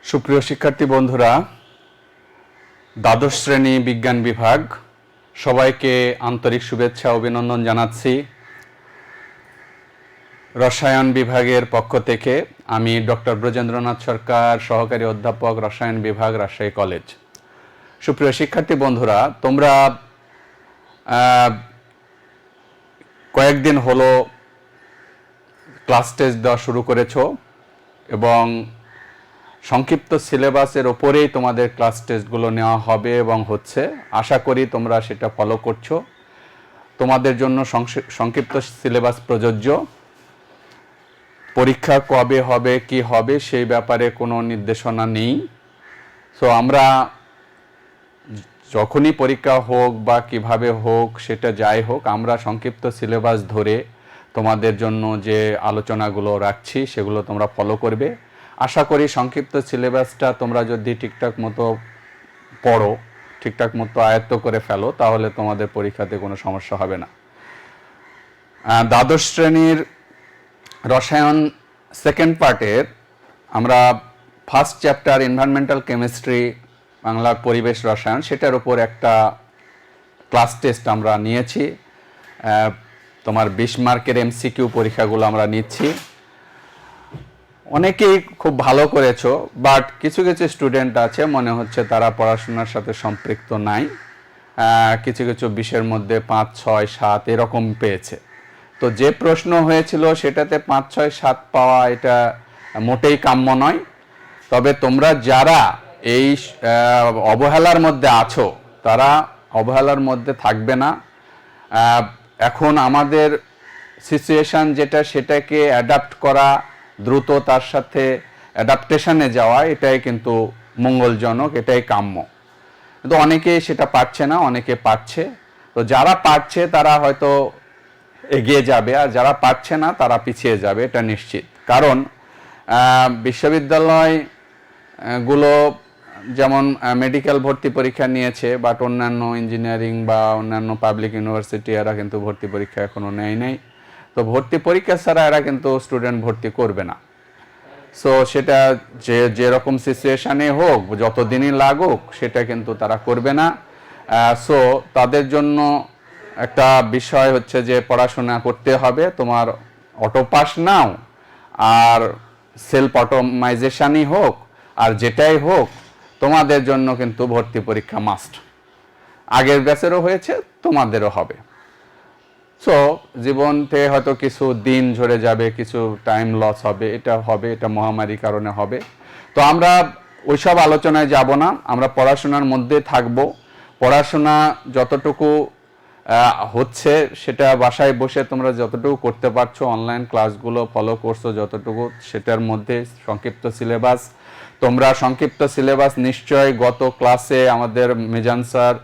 সুপ্রিয় শিক্ষার্থী বন্ধুরা, দ্বাদশ শ্রেণী বিজ্ঞান বিভাগ সবাইকে আন্তরিক শুভেচ্ছা অভিনন্দন জানাচ্ছি। রসায়ন বিভাগের পক্ষ থেকে আমি ডক্টর ব্রজেন্দ্রনাথ সরকার, সহকারী অধ্যাপক, রসায়ন বিভাগ, রাজশাহী কলেজ। সুপ্রিয় শিক্ষার্থী বন্ধুরা, তোমরা কয়েকদিন হলো ক্লাস টেস্ট দেওয়া শুরু করেছো এবং সংক্ষিপ্ত সিলেবাসের ওপরেই তোমাদের ক্লাস টেস্টগুলো নেওয়া হবে এবং হচ্ছে। আশা করি তোমরা সেটা ফলো করছো। তোমাদের জন্য সংক্ষিপ্ত সিলেবাস প্রযোজ্য। পরীক্ষা কবে হবে, কি হবে সেই ব্যাপারে কোনো নির্দেশনা নেই। সো আমরা যখনই পরীক্ষা হোক বা কিভাবে হোক, সেটা যাই হোক, আমরা সংক্ষিপ্ত সিলেবাস ধরে তোমাদের জন্য যে আলোচনাগুলো রাখছি সেগুলো তোমরা ফলো করবে। আশা করি সংক্ষিপ্ত সিলেবাসটা তোমরা যদি ঠিকঠাক মতো পড়ো, ঠিকঠাক মতো আয়ত্ত করে ফেলো, তাহলে তোমাদের পরীক্ষাতে কোনো সমস্যা হবে না। দ্বাদশ শ্রেণীর রসায়ন সেকেন্ড পার্টের আমরা ফার্স্ট চ্যাপ্টার এনভায়রনমেন্টাল কেমিস্ট্রি, বাংলার পরিবেশ রসায়ন, সেটার উপর একটা ক্লাস টেস্ট আমরা নিয়েছি। তোমার 20 মার্কের এমসিকিউ পরীক্ষাগুলো আমরা নিচ্ছি। অনেকেই খুব ভালো করেছো, বাট কিছু কিছু স্টুডেন্ট আছে মনে হচ্ছে তারা পড়াশোনার সাথে সম্পৃক্ত নাই। কিছু কিছু বিষয়ের মধ্যে 5, 6, 7 এরকম পেয়েছে। তো যে প্রশ্ন হয়েছিল সেটাতে 5, 6, 7 পাওয়া এটা মোটেই কাম্য নয়। তবে তোমরা যারা এই অবহেলার মধ্যে আছো, তারা অবহেলার মধ্যে থাকবে না। এখন আমাদের সিচুয়েশান যেটা, সেটাকে অ্যাডাপ্ট করা, দ্রুত তার সাথে অ্যাডাপ্টেশনে যাওয়া, এটাই কিন্তু মঙ্গলজনক, এটাই কাম্য। কিন্তু অনেকে সেটা পারছে না, অনেকে পারছে। তো যারা পারছে তারা হয়তো এগিয়ে যাবে, আর যারা পারছে না তারা পিছিয়ে যাবে, এটা নিশ্চিত। কারণ বিশ্ববিদ্যালয়গুলো যেমন মেডিকেল ভর্তি পরীক্ষা নিয়েছে, বাট অন্যান্য ইঞ্জিনিয়ারিং বা অন্যান্য পাবলিক ইউনিভার্সিটি এরা কিন্তু ভর্তি পরীক্ষা এখনও নেয় নাই। তো ভর্তি পরীক্ষা ছাড়া এরা কিন্তু স্টুডেন্ট ভর্তি করবে না। সো সেটা যেরকম সিচুয়েশানে হোক, যতদিনই লাগুক, সেটা কিন্তু তারা করবে না। সো তাদের জন্য একটা বিষয় হচ্ছে যে পড়াশোনা করতে হবে। তোমার অটো পাস নাও আর সেলফ অটোমাইজেশনই হোক আর যেটাই হোক, তোমাদের জন্য কিন্তু ভর্তি পরীক্ষা মাস্ট। আগের ব্যাচেরও হয়েছে, তোমাদেরও হবে। সো জীবনতে হয়তো কিছু দিন ঝরে যাবে, কিছু টাইম লস হবে, এটা মহামারীর কারণে হবে। তো আমরা ওইসব আলোচনায় যাব না, আমরা পড়াশোনার মধ্যে থাকব। পড়াশোনা যতটুকু হচ্ছে সেটা বাসায় বসে তোমরা যতটুকু করতে পারছো, অনলাইন ক্লাসগুলো ফলো করছো যতটুকু, সেটার মধ্যে সংক্ষিপ্ত সিলেবাস। তোমরা সংক্ষিপ্ত সিলেবাস নিশ্চয় গত ক্লাসে আমাদের মিজান স্যার,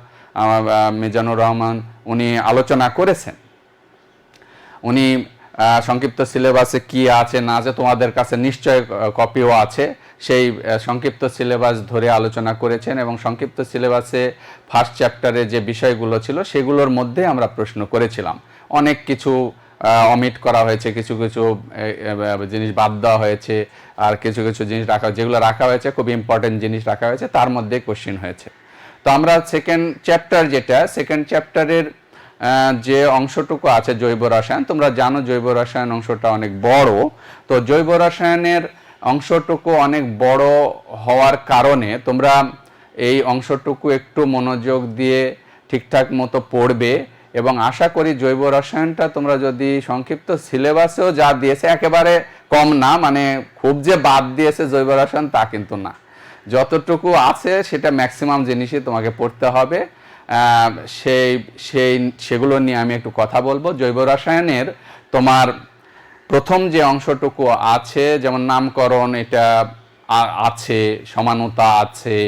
মিজানুর রহমান, উনি আলোচনা করেছেন। উনি সংক্ষিপ্ত সিলেবাসে কি আছে না আছে তোমাদের কাছে নিশ্চয় কপিও আছে, সেই সংক্ষিপ্ত সিলেবাস ধরে আলোচনা করেছেন। এবং সংক্ষিপ্ত সিলেবাসে ফার্স্ট চ্যাপ্টারে যে বিষয়গুলো ছিল সেগুলোর মধ্যে আমরা প্রশ্ন করেছিলাম। অনেক কিছু অমিট করা হয়েছে, কিছু কিছু জিনিস বাদ দেওয়া হয়েছে, আর কিছু কিছু জিনিস যেগুলো রাখা হয়েছে খুব ইম্পর্টেন্ট জিনিস রাখা হয়েছে, তার মধ্যে কোশ্চেন হয়েছে। তো আমরা সেকেন্ড চ্যাপ্টারের যে অংশটুকু আছে জৈব রসায়ন, তোমরা জানো জৈব রসায়ন অংশটা অনেক বড়। তো জৈব রসায়নের অংশটুকু অনেক বড় হওয়ার কারণে তোমরা এই অংশটুকু একটু মনোযোগ দিয়ে ঠিকঠাক মতো পড়বে। এবং আশা করি জৈব রসায়নটা তোমরা যদি সংক্ষিপ্ত সিলেবাসেও যা দিয়েছে, একেবারে কম না, মানে খুব যে বাদ দিয়েছে জৈব রসায়ন তা কিন্তু না। যতটুকু আছে সেটা ম্যাক্সিমাম জিনিসই তোমাকে পড়তে হবে। সেগুলো নিয়ে আমি একটু কথা বলবো। জৈব রসায়নের তোমার প্রথম যে অংশটুকু আছে, যেমন নামকরণ, এটা আছে, সমানতা আছে,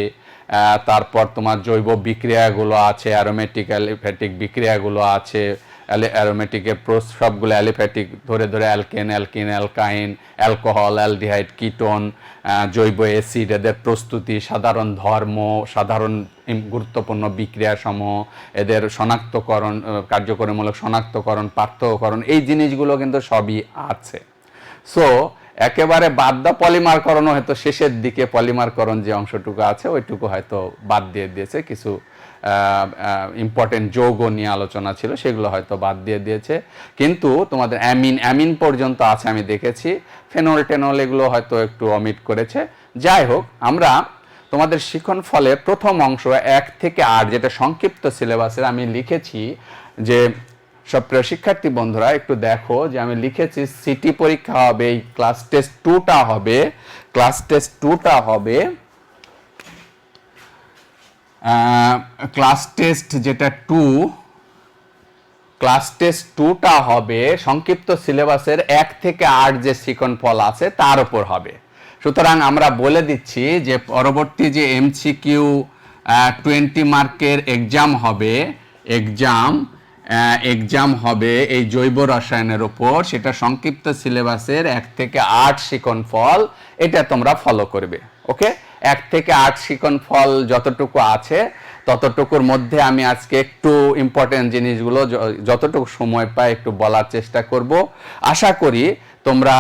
তারপর তোমার জৈব বিক্রিয়াগুলো আছে, অ্যারোমেটিক অ্যালিফ্যাটিক বিক্রিয়াগুলো আছে। অ্যারোমেটিকের সবগুলো অ্যালিফ্যাটিক ধরে ধরে alkane, alkyne, অ্যালকাইন, alcohol, aldehyde, ketone, জৈব অ্যাসিড, এদের প্রস্তুতি, সাধারণ ধর্ম, সাধারণ গুরুত্বপূর্ণ বিক্রিয়াসমূহ, এদের শনাক্তকরণ, কার্যকরীমূলক শনাক্তকরণ, পার্থক্যকরণ, এই জিনিসগুলো কিন্তু সবই আছে। সো একেবারে বাদ দাও, পলিমারকরণ হয়তো শেষের দিকে পলিমারকরণ যে অংশটুকু আছে ওইটুকু হয়তো বাদ দিয়ে দিয়েছে, কিছু ইম্পর্টেন্ট যৌগ নিয়ে আলোচনা ছিল সেগুলো হয়তো বাদ দিয়ে দিয়েছে, কিন্তু তোমাদের অ্যামিন পর্যন্ত আছে আমি দেখেছি, ফেনল টেনল এগুলো হয়তো একটু অমিট করেছে। যাই হোক, আমরা তোমাদের শিখন ফলের প্রথম অংশ 1 থেকে 8 যেটা সংক্ষিপ্ত সিলেবাসের আমি লিখেছি, যে সব প্রিয় শিক্ষার্থী বন্ধুরা একটু দেখো যে আমি লিখেছি সিটি পরীক্ষা হবে, এই ক্লাস টেস্ট 2টা হবে, ক্লাস টেস্ট 2টা হবে ক্লাস টেস্ট যেটা 2, ক্লাস টেস্ট 2টা হবে সংক্ষিপ্ত সিলেবাসের 1 থেকে 8 যে শিখন ফল আছে তার উপর হবে। সুতরাং আমরা বলে দিচ্ছি যে পরবর্তী যে এমসিকিউ 20 মার্কের এক্সাম হবে, এক্সাম হবে এই জৈব রসায়নের উপর, সেটা সংক্ষিপ্ত সিলেবাসের 1 থেকে 8 শিখন ফল, এটা তোমরা ফলো করবে। ওকে, 1 থেকে 8 শিখন ফল যতটুকু আছে ততটুকুর মধ্যে আমি আজকে একটু ইম্পর্টেন্ট জিনিসগুলো যতটুকু সময় পাই একটু বলার চেষ্টা করব, আশা করি তোমরা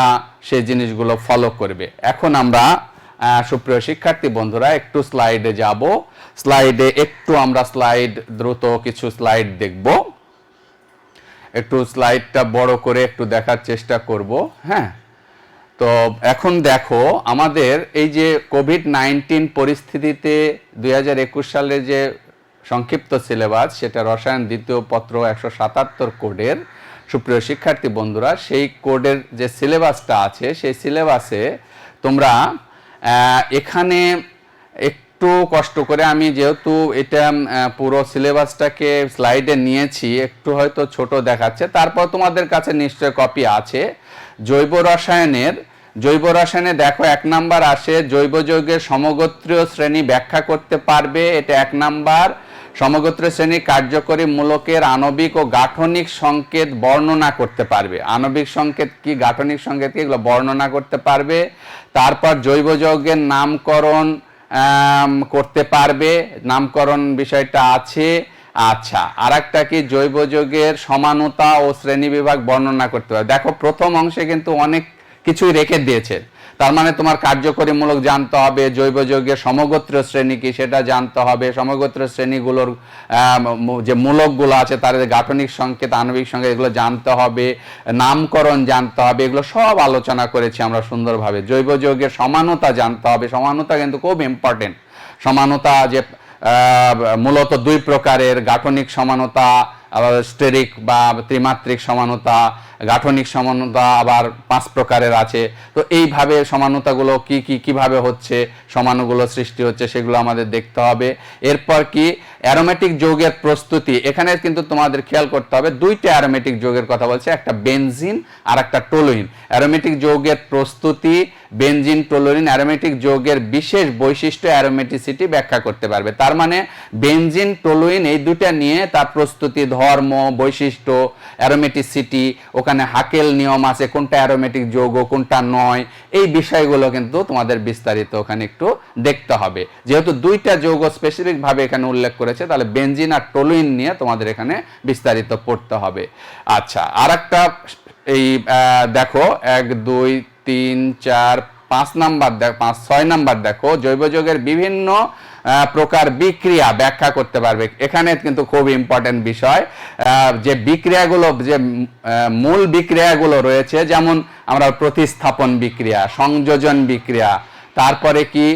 সেই জিনিসগুলো ফলো করবে। এখন আমরা সুপ্রিয় শিক্ষার্থী বন্ধুরা একটু স্লাইডে যাব, স্লাইডে একটু আমরা দ্রুত কিছু স্লাইড দেখব, একটু স্লাইডটা বড় করে একটু দেখার চেষ্টা করব। হ্যাঁ, তো এখন দেখো আমাদের এই যে কোভিড-19 পরিস্থিতিতে 2021 সালে যে সংক্ষিপ্ত সিলেবাস, সেটা রসায়ন দ্বিতীয় পত্র 177 কোডের, সুপ্রিয় শিক্ষার্থী বন্ধুরা সেই কোডের যে সিলেবাসটা আছে সেই সিলেবাসে তোমরা এখানে একটু কষ্ট করে, আমি যেহেতু এটা পুরো সিলেবাসটাকে স্লাইডে নিয়েছি একটু হয়তো ছোট দেখাচ্ছে, তারপর তোমাদের কাছে নিশ্চয় কপি আছে। জৈব রসায়নে দেখো 1 নাম্বার আসে জৈব যৌগের সমগোত্রীয় শ্রেণী ব্যাখ্যা করতে পারবে, এটা 1 নাম্বার। সমগোত্রীয় শ্রেণী কার্যকরী মূলকের আণবিক ও গাঠনিক সংকেত বর্ণনা করতে পারবে, আণবিক সংকেত কি গাঠনিক সংকেত কি এগুলো বর্ণনা করতে পারবে। তারপর জৈব যৌগের নামকরণ করতে পারবে, নামকরণ বিষয়টা আছে। আচ্ছা, আরেকটা কি জৈব যৌগের সমানতা ও শ্রেণীবিভাগ বর্ণনা করতে পারবে। দেখো প্রথম অংশে কিন্তু অনেক কিছুই রেখে দিয়েছে, তার মানে তোমার কার্যকরী মূলক জানতে হবে, জৈব যৌগের সমগোত্রীয় শ্রেণী কি সেটা জানতে হবে, সমগোত্রীয় শ্রেণীগুলোর যে মূলকগুলো আছে তার গাঠনিক সংকেত আণবিক সংকেত এগুলো জানতে হবে, নামকরণ জানতে হবে, এগুলো সব আলোচনা করেছি আমরা সুন্দরভাবে। জৈব যৌগের সমানতা জানতে হবে, সমানতা কিন্তু খুব ইম্পর্টেন্ট। সমানতা যে মূলত 2 প্রকারের, গাঠনিক সমানতা, আবার স্টেরিক বা ত্রিমাত্রিক সমানতা, গাঠনিক সমানতা আবার 5 প্রকারের আছে। তো এইভাবে সমানতাগুলো কিভাবে হচ্ছে, সমানুগুলো সৃষ্টি হচ্ছে সেগুলো আমাদের দেখতে হবে। এরপর কি অ্যারোমেটিক যৌগের প্রস্তুতি, এখানে কিন্তু তোমাদের খেয়াল করতে হবে 2টা অ্যারোমেটিক যৌগের কথা বলছে, একটা বেনজিন আর একটা টলুইন। অ্যারোমেটিক যৌগের প্রস্তুতি, বেনজিন টলুইন অ্যারোমেটিক যৌগের বিশেষ বৈশিষ্ট্য অ্যারোমেটিসিটি ব্যাখ্যা করতে পারবে। তার মানে বেনজিন টলুইন এই দুটা নিয়ে তার প্রস্তুতি, ধর্ম, বৈশিষ্ট্য, অ্যারোমেটিসিটি, ওখানে হাকেল নিয়ম আছে কোনটা অ্যারোমেটিক যৌগ কোনটা নয়, এই বিষয়গুলো কিন্তু তোমাদের বিস্তারিত ওখানে একটু দেখতে হবে। যেহেতু 2টা যৌগ স্পেসিফিক ভাবে এখানে উল্লেখ করেছে, তাহলে বেনজিন আর টলুইন নিয়ে তোমাদের এখানে বিস্তারিত পড়তে হবে। আচ্ছা, আরেকটা এই দেখো 1 2 3 4 5 নাম্বার 6 নাম্বার দেখো জৈব যৌগের বিভিন্ন প্রকার বিক্রিয়া ব্যাখ্যা করতে পারবে। এখানে কিন্তু খুব ইম্পর্টেন্ট বিষয়, যে বিক্রিয়াগুলো, যে মূল বিক্রিয়াগুলো রয়েছে, যেমন আমরা প্রতিস্থাপন বিক্রিয়া, সংযোজন বিক্রিয়া, তারপরে কি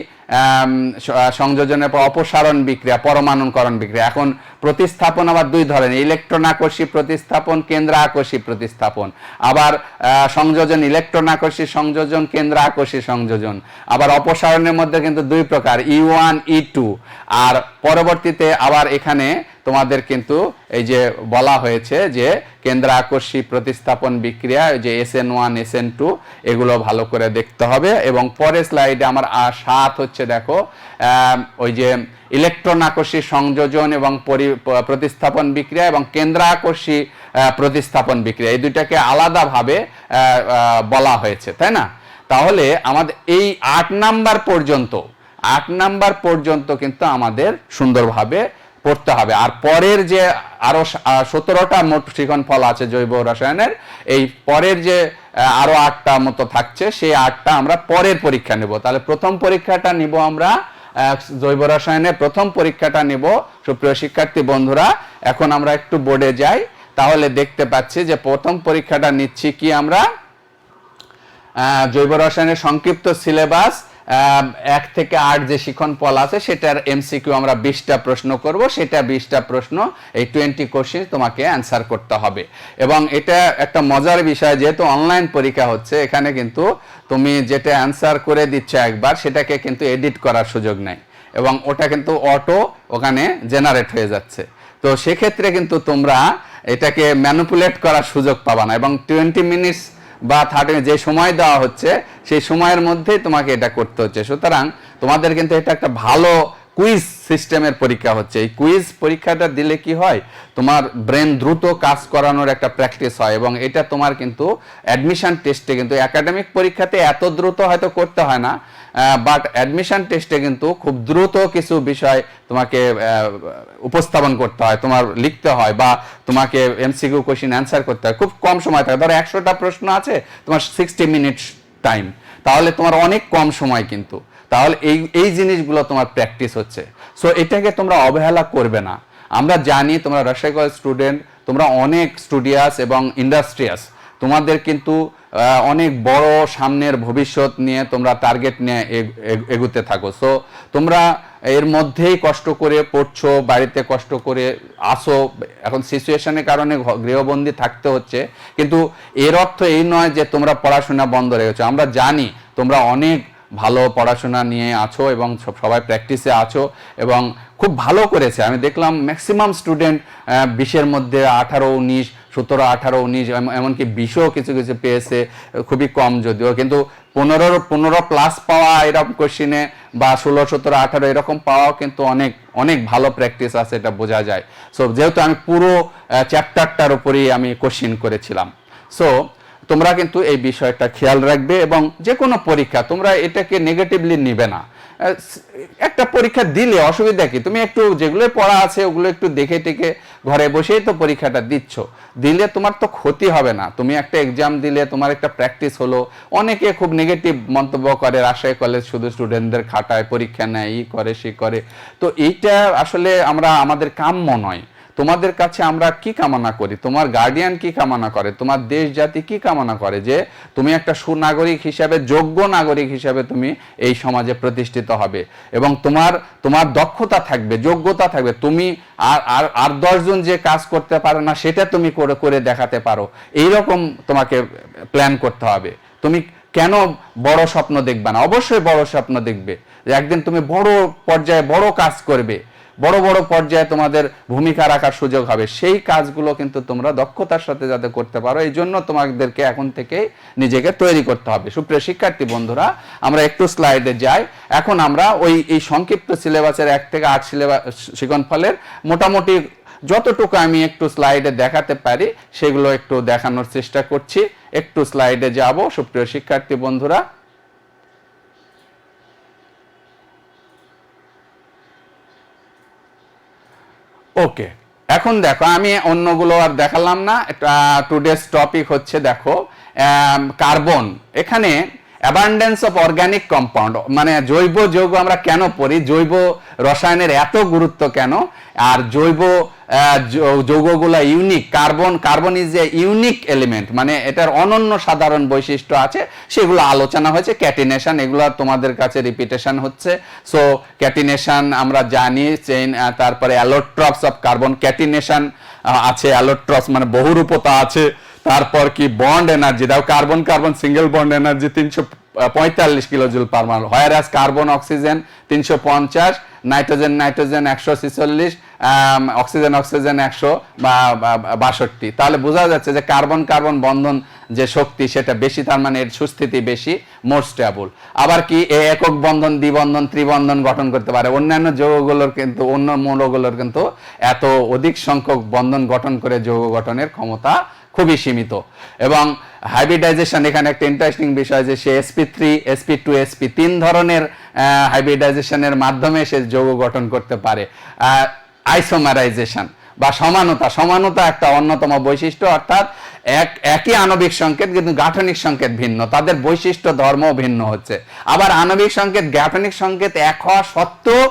সংযোজনের পর অপসারণ বিক্রিয়া, পরমাণুকরণ বিক্রিয়া। এখন প্রতিস্থাপন আবার 2 ধরনের, ইলেকট্রন আকর্ষী প্রতিস্থাপন, কেন্দ্র আকর্ষী প্রতিস্থাপন। আবার সংযোজন ইলেকট্রন আকর্ষী সংযোজন, কেন্দ্র আকর্ষী সংযোজন। আবার অপসারণের মধ্যে কিন্তু 2 প্রকার, E1 E2। আর পরবর্তীতে আবার এখানে তোমাদের কিন্তু এই যে বলা হয়েছে যে কেন্দ্র আকর্ষী প্রতিস্থাপন বিক্রিয়া, যে SN1 SN2 এগুলো ভালো করে দেখতে হবে। এবং পরের স্লাইডে আমার 7 হচ্ছে দেখো ওই যে ইলেকট্রন আকর্ষী সংযোজন এবং প্রতিস্থাপন বিক্রিয়া এবং কেন্দ্র আকর্ষী প্রতিস্থাপন বিক্রিয়া, এই দুইটাকে আলাদাভাবে বলা হয়েছে, তাই না? তাহলে আমাদের এই 8 নাম্বার পর্যন্ত কিন্তু আমাদের সুন্দরভাবে পড়তে হবে। আর পরের যে আরো 17টা মোট শিখন ফল আছে জৈব রসায়নের, এই পরের যে আরো 8টা মতো থাকছে, সেই 8টা আমরা পরের পরীক্ষা নেব। তাহলে প্রথম পরীক্ষাটা নিব আমরা জৈব রসায়নের প্রথম পরীক্ষাটা নেব সুপ্রিয় শিক্ষার্থী বন্ধুরা। এখন আমরা একটু বোর্ডে যাই, তাহলে দেখতে পাচ্ছি যে প্রথম পরীক্ষাটা নিচ্ছি কি আমরা, জৈব রসায়নের সংক্ষিপ্ত সিলেবাস 1 থেকে 8 যে শিখন ফল আছে সেটার এমসিকিউ আমরা 20টা প্রশ্ন করব। সেটা 20টা প্রশ্ন, এই 20 কোশ্চেন তোমাকে অ্যান্সার করতে হবে। এবং এটা একটা মজার বিষয়, যেহেতু অনলাইন পরীক্ষা হচ্ছে, এখানে কিন্তু তুমি যেটা অ্যান্সার করে দিচ্ছ একবার, সেটাকে কিন্তু এডিট করার সুযোগ নাই, এবং ওটা কিন্তু অটো ওখানে জেনারেট হয়ে যাচ্ছে। তো সেক্ষেত্রে কিন্তু তোমরা এটাকে ম্যানিপুলেট করার সুযোগ পাবা না, এবং 20 মিনিটস বা 30 যে সময় দেওয়া হচ্ছে সেই সময়ের মধ্যেই তোমাকে এটা করতে হচ্ছে। সুতরাং তোমাদের কিন্তু এটা একটা ভালো কুইজ সিস্টেমের পরীক্ষা হচ্ছে। এই কুইজ পরীক্ষাটা দিলে কি হয়, তোমার ব্রেন দ্রুত কাজ করানোর একটা প্র্যাকটিস হয়, এবং এটা তোমার কিন্তু অ্যাডমিশন টেস্টে কিন্তু একাডেমিক পরীক্ষাতে এত দ্রুত হয়তো করতে হয় না, বাট অ্যাডমিশন টেস্টে কিন্তু খুব দ্রুত কিছু বিষয় তোমাকে উপস্থাপন করতে হয়, তোমার লিখতে হয়, বা তোমাকে এমসিকিউ কোশ্চেন অ্যান্সার করতে হয়। খুব কম সময় থাকে, ধরো 100টা প্রশ্ন আছে, তোমার 60 মিনিট টাইম, তাহলে তোমার অনেক কম সময় কিন্তু, তাহলে এই জিনিসগুলো তোমার প্র্যাকটিস হচ্ছে। সো এটাকে তোমরা অবহেলা করবে না। আমরা জানি তোমরা রাজশাহী কলেজ স্টুডেন্ট, তোমরা অনেক স্টুডিয়াস এবং ইন্ডাস্ট্রিয়াস, তোমাদের কিন্তু অনেক বড় সামনের ভবিষ্যৎ নিয়ে তোমরা টার্গেট নিয়ে এগুতে থাকো। সো তোমরা এর মধ্যেই কষ্ট করে পড়ছো, বাড়িতে কষ্ট করে আসো, এখন সিচুয়েশনের কারণে গৃহবন্দী থাকতে হচ্ছে, কিন্তু এর অর্থ এই নয় যে তোমরা পড়াশোনা বন্ধ রেখেছো। আমরা জানি তোমরা অনেক ভালো পড়াশোনা নিয়ে আছো এবং সবাই প্র্যাকটিসে আছো, এবং খুব ভালো করেছে। আমি দেখলাম ম্যাক্সিমাম স্টুডেন্ট 20-এর মধ্যে 18, 19, 17, 18, 19, এমনকি 20ও কিছু কিছু পেয়েছে, খুবই কম যদিও, কিন্তু 15 প্লাস পাওয়া এরকম কোশ্চিনে, বা 16, 17, 18 এরকম পাওয়াও কিন্তু অনেক অনেক ভালো প্র্যাকটিস আছে, এটা বোঝা যায়। সো যেহেতু আমি পুরো চ্যাপ্টারটার উপরেই আমি কোশ্চিন করেছিলাম, সো তোমরা কিন্তু এই বিষয়টা খেয়াল রাখবে, এবং যে কোনো পরীক্ষা তোমরা এটাকে নেগেটিভলি নিবে না। একটা পরীক্ষা দিলে অসুবিধা কি, তুমি একটু যেগুলো পড়া আছে ওগুলো একটু দেখে টেকে ঘরে বসেই তো পরীক্ষাটা দিচ্ছ, দিলে তোমার তো ক্ষতি হবে না। তুমি একটা এক্সাম দিলে তোমার একটা প্র্যাকটিস হলো। অনেকে খুব নেগেটিভ মন্তব্য করে, রাজশাহী কলেজ শুধু স্টুডেন্টদের খাটায়, পরীক্ষা নেয়, ই করে সে করে। তো এইটা আসলে আমাদের কাম্য নয়। তোমাদের কাছে আমরা কি কামনা করি, তোমার গার্ডিয়ান কি কামনা করে, তোমার দেশ জাতি কি কামনা করে, যে তুমি একটা সুনাগরিক হিসাবে, যোগ্য নাগরিক হিসাবে তুমি এই সমাজে প্রতিষ্ঠিত হবে, এবং তোমার দক্ষতা থাকবে, যোগ্যতা থাকবে, তুমি আর 10 জন যে কাজ করতে পারো না সেটা তুমি করে দেখাতে পারো। এইরকম তোমাকে প্ল্যান করতে হবে। তুমি কেন বড় স্বপ্ন দেখবে না? অবশ্যই বড় স্বপ্ন দেখবে, যে একদিন তুমি বড় পর্যায়ে বড় কাজ করবে, বড় বড় পর্যায়ে তোমাদের ভূমিকা রাখার সুযোগ হবে। সেই কাজগুলো কিন্তু তোমরা দক্ষতার সাথে যাতে করতে পারো, এই জন্য তোমাদেরকে এখন থেকে নিজেকে তৈরি করতে হবে। সুপ্রিয় শিক্ষার্থী বন্ধুরা, আমরা একটু স্লাইডে যাই। এখন আমরা এই সংক্ষিপ্ত সিলেবাসের 1 থেকে 8 শিখন ফলের মোটামুটি যতটুকু আমি একটু স্লাইডে দেখাতে পারি সেগুলো একটু দেখানোর চেষ্টা করছি। একটু স্লাইডে যাব সুপ্রিয় শিক্ষার্থী বন্ধুরা। ওকে, এখন দেখো, আমি অন্যগুলো আর দেখালাম না। টুডেস টপিক হচ্ছে, দেখো, কার্বন। এখানে অ্যাবান্ডেন্স অফ অর্গানিক কম্পাউন্ড, মানে জৈব যৌগ আমরা কেন পড়ি, জৈব রসায়নের এত গুরুত্ব কেন, আর জৈব যৌগগুলো unique. Carbon is a unique element, মানে এটার অনন্য সাধারণ বৈশিষ্ট্য আছে, সেগুলো আলোচনা হয়েছে। ক্যাটিনেশন, এগুলো তোমাদের কাছে রিপিটেশন হচ্ছে। সো ক্যাটিনেশন আমরা জানি, চেইন, তারপরে অ্যালোট্রপস অফ কার্বন, ক্যাটিনেশন আছে, অ্যালোট্রপস মানে বহুরূপতা আছে। তারপর কি বন্ড এনার্জি, দাও carbon carbon single bond energy 345 kilojoule per mole, whereas carbon oxygen 350, nitrogen 146, oxygen 162। তাহলে বোঝা যাচ্ছে যে কার্বন বন্ধন যে শক্তি সেটা বেশি, তার মানে এর সুস্থিতি বেশি, মোর স্টেবল। আবার কি একক বন্ধন, দ্বিবন্ধন, ত্রিবন্ধন গঠন করতে পারে। অন্যান্য যৌগগুলোর কিন্তু, অন্য মৌলগুলোর কিন্তু এত অধিক সংখ্যক বন্ধন গঠন করে যৌগ গঠনের ক্ষমতা খুবই সীমিত। এবং হাইব্রিডাইজেশন, এখানে একটা ইন্টারেস্টিং বিষয় যে সে sp3, sp2, sp3 ধরনের হাইব্রিডাইজেশনের মাধ্যমে সে যৌগ গঠন করতে পারে। আইসোমারাইজেশন বা সমানতা। সমানতা একটা অন্যতম বৈশিষ্ট্য, অর্থাৎ একই আণবিক সংকেত কিন্তু গাঠনিক সংকেত ভিন্ন, তাদের বৈশিষ্ট্য ধর্ম ভিন্ন হচ্ছে। আবার আণবিক সংকেত গাঠনিক সংকেত এক হওয়া সত্ত্বেও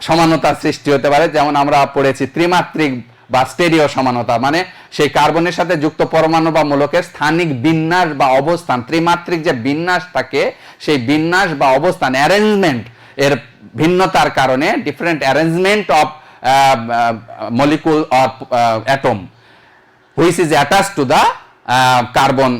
সমানতার সৃষ্টি হতে পারে, যেমন আমরা পড়েছি ত্রিমাত্রিক বা স্টেরিও সমানতা, মানে সেই কার্বনের সাথে যুক্ত পরমাণু বা মূলকের স্থানিক বিন্যাস বা অবস্থান, ত্রিমাত্রিক যে বিন্যাস থাকে সেই বিন্যাস বা অবস্থান অ্যারেঞ্জমেন্ট এর ভিন্নতার কারণে different arrangement of molecule or atom which is attach to the carbon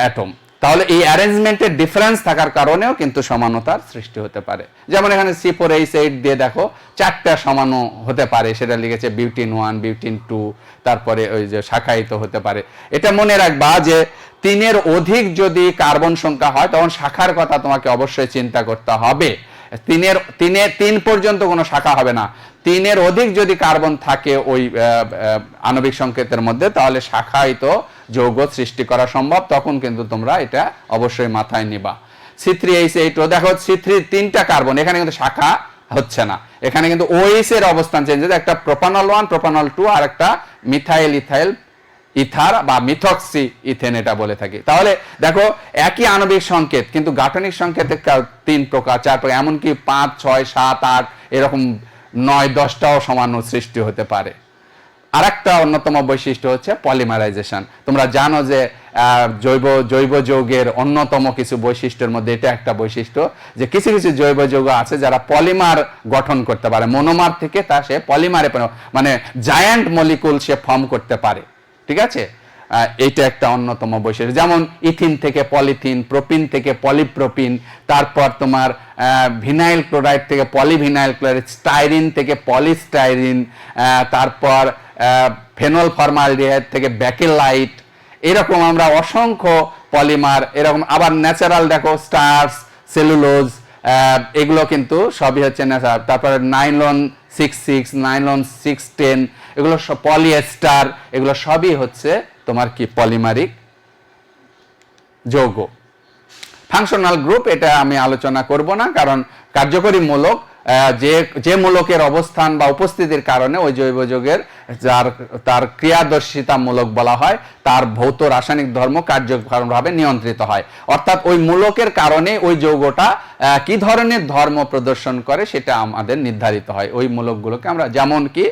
atom. তাহলে এই অ্যারেঞ্জমেন্টের ডিফারেন্স থাকার কারণেও কিন্তু সমানতার সৃষ্টি হতে পারে। যেমন এখানে C4H8 দিয়ে দেখো 4টা সমাণু হতে পারে, সেটা লিখেছে বিউটিন 1, বিউটিন 2, তারপরে ওই যে শাখায়িত হতে পারে। এটা মনে রাখবা যে 3-এর অধিক যদি কার্বন সংখ্যা হয় তখন শাখার কথা তোমাকে অবশ্যই চিন্তা করতে হবে। 3 পর্যন্ত কোনো শাখা হবে না। 3-এর অধিক যদি কার্বন থাকে ওই আণবিক সংকেতের মধ্যে, তাহলে শাখায়িত যৌগ সৃষ্টি করা সম্ভব। তখন কিন্তু তোমরা এটা অবশ্যই মাথায় নিবা। C3H8 দেখো C3 3টা কার্বন, এখানে কিন্তু শাখা হচ্ছে না, এখানে কিন্তু OH এর অবস্থান চেঞ্জ হচ্ছে, একটা প্রোপানল 1, প্রোপানল 2 আর একটা মিথাইল ইথাইল ইথার বা মিথক্সি ইথেন এটা বলে থাকি। তাহলে দেখো একই আণবিক সংকেত কিন্তু গাঠনিক সংকেত 3 প্রকার 4 প্রকার, এমনকি 5, 6, 7, 8 এরকম 9, 10টাও সমাণু সৃষ্টি হতে পারে। আরেকটা অন্যতম বৈশিষ্ট্য হচ্ছে পলিমারাইজেশন। তোমরা জানো যে জৈব যৌগের অন্যতম কিছু বৈশিষ্ট্যের মধ্যে এটা একটা বৈশিষ্ট্য যে কিছু কিছু জৈব যৌগ আছে যারা পলিমার গঠন করতে পারে, মনোমার থেকে তা সে পলিমারে মানে জায়ান্ট মলিকুল সে ফর্ম করতে পারে। ঠিক আছে, এইটা একটা অন্যতম বৈশিষ্ট্য। যেমন ইথিন থেকে পলিথিন, প্রোপিন থেকে পলিপ্রোপিন, তারপর তোমার ভিনাইল ক্লোরাইড থেকে পলিভিনাইল ক্লোরাইড, স্টাইরিন থেকে পলিস্টাইরিন, তারপর ফেনল ফর্মালডিহাইড থেকে ব্যাকেলাইট, এরকম আমরা অসংখ্য পলিমার এরকম। আবার ন্যাচারাল দেখো স্টার্চ, সেলুলোজ, এগুলো কিন্তু সবই হচ্ছে ন্যাচারাল। তারপরে নাইলন 6,6, নাইলন 6,10, এগুলো সব পলিয়েস্টার, এগুলো সবই হচ্ছে তোমার কি পলিমারিক যৌগ। ফাংশনাল গ্রুপ এটা আমি আলোচনা করব না, কারণ কার্যকরী মূলক যে মূলকের অবস্থান বা উপস্থিতির কারণে ওই জৈব যৌগের তার ক্রিয়াদর্শিতা মূলক বলা হয়, তার ভৌত রাসায়নিক ধর্ম কার্যকরভাবে নিয়ন্ত্রিত হয়। অর্থাৎ ওই মূলকের কারণে ওই যৌগটা কি ধরনের ধর্ম প্রদর্শন করে সেটা আমাদের নির্ধারিত হয়। ওই মূলকগুলোকে আমরা যেমন কি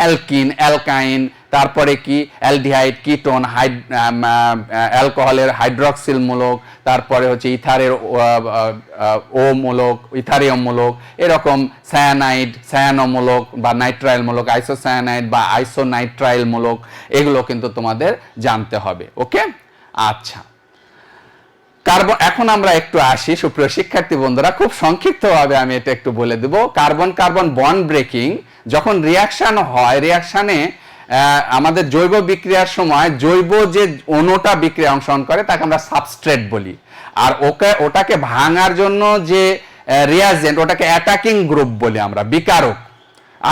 অ্যালকিন, অ্যালকাইন, তারপরে কি অ্যালডিহাইড, কিটোন, অ্যালকোহলের হাইড্রক্সিল মূলক, তারপরে হচ্ছে ইথারের ও মূলক, ইথারিয়াম মূলক, এরকম সায়ানাইড, সায়ানোমূলক বা নাইট্রাইল মূলক, আইসোসায়ানাইড বা আইসোনাইট্রাইল মূলক, এগুলো কিন্তু তোমাদের জানতে হবে। ওকে, আচ্ছা। কার্বন, এখন আমরা একটু আসি সুপ্রিয় শিক্ষার্থী বন্ধুরা, খুব সংক্ষিপ্তভাবে আমি এটা একটু বলে দেব। কার্বন কার্বন বন্ড ব্রেকিং যখন রিয়াকশন হয়, রিয়াকশনে আমাদের জৈব বিক্রিয়ার সময় জৈব যে অণুটা বিক্রিয়া অংশগ্রহণ করে তাকে আমরা সাবস্ট্রেট বলি, আর ওটাকে ভাঙার জন্য যে রিয়াজেন্ট ওটাকে অ্যাটাকিং গ্রুপ বলি আমরা, বিকারক,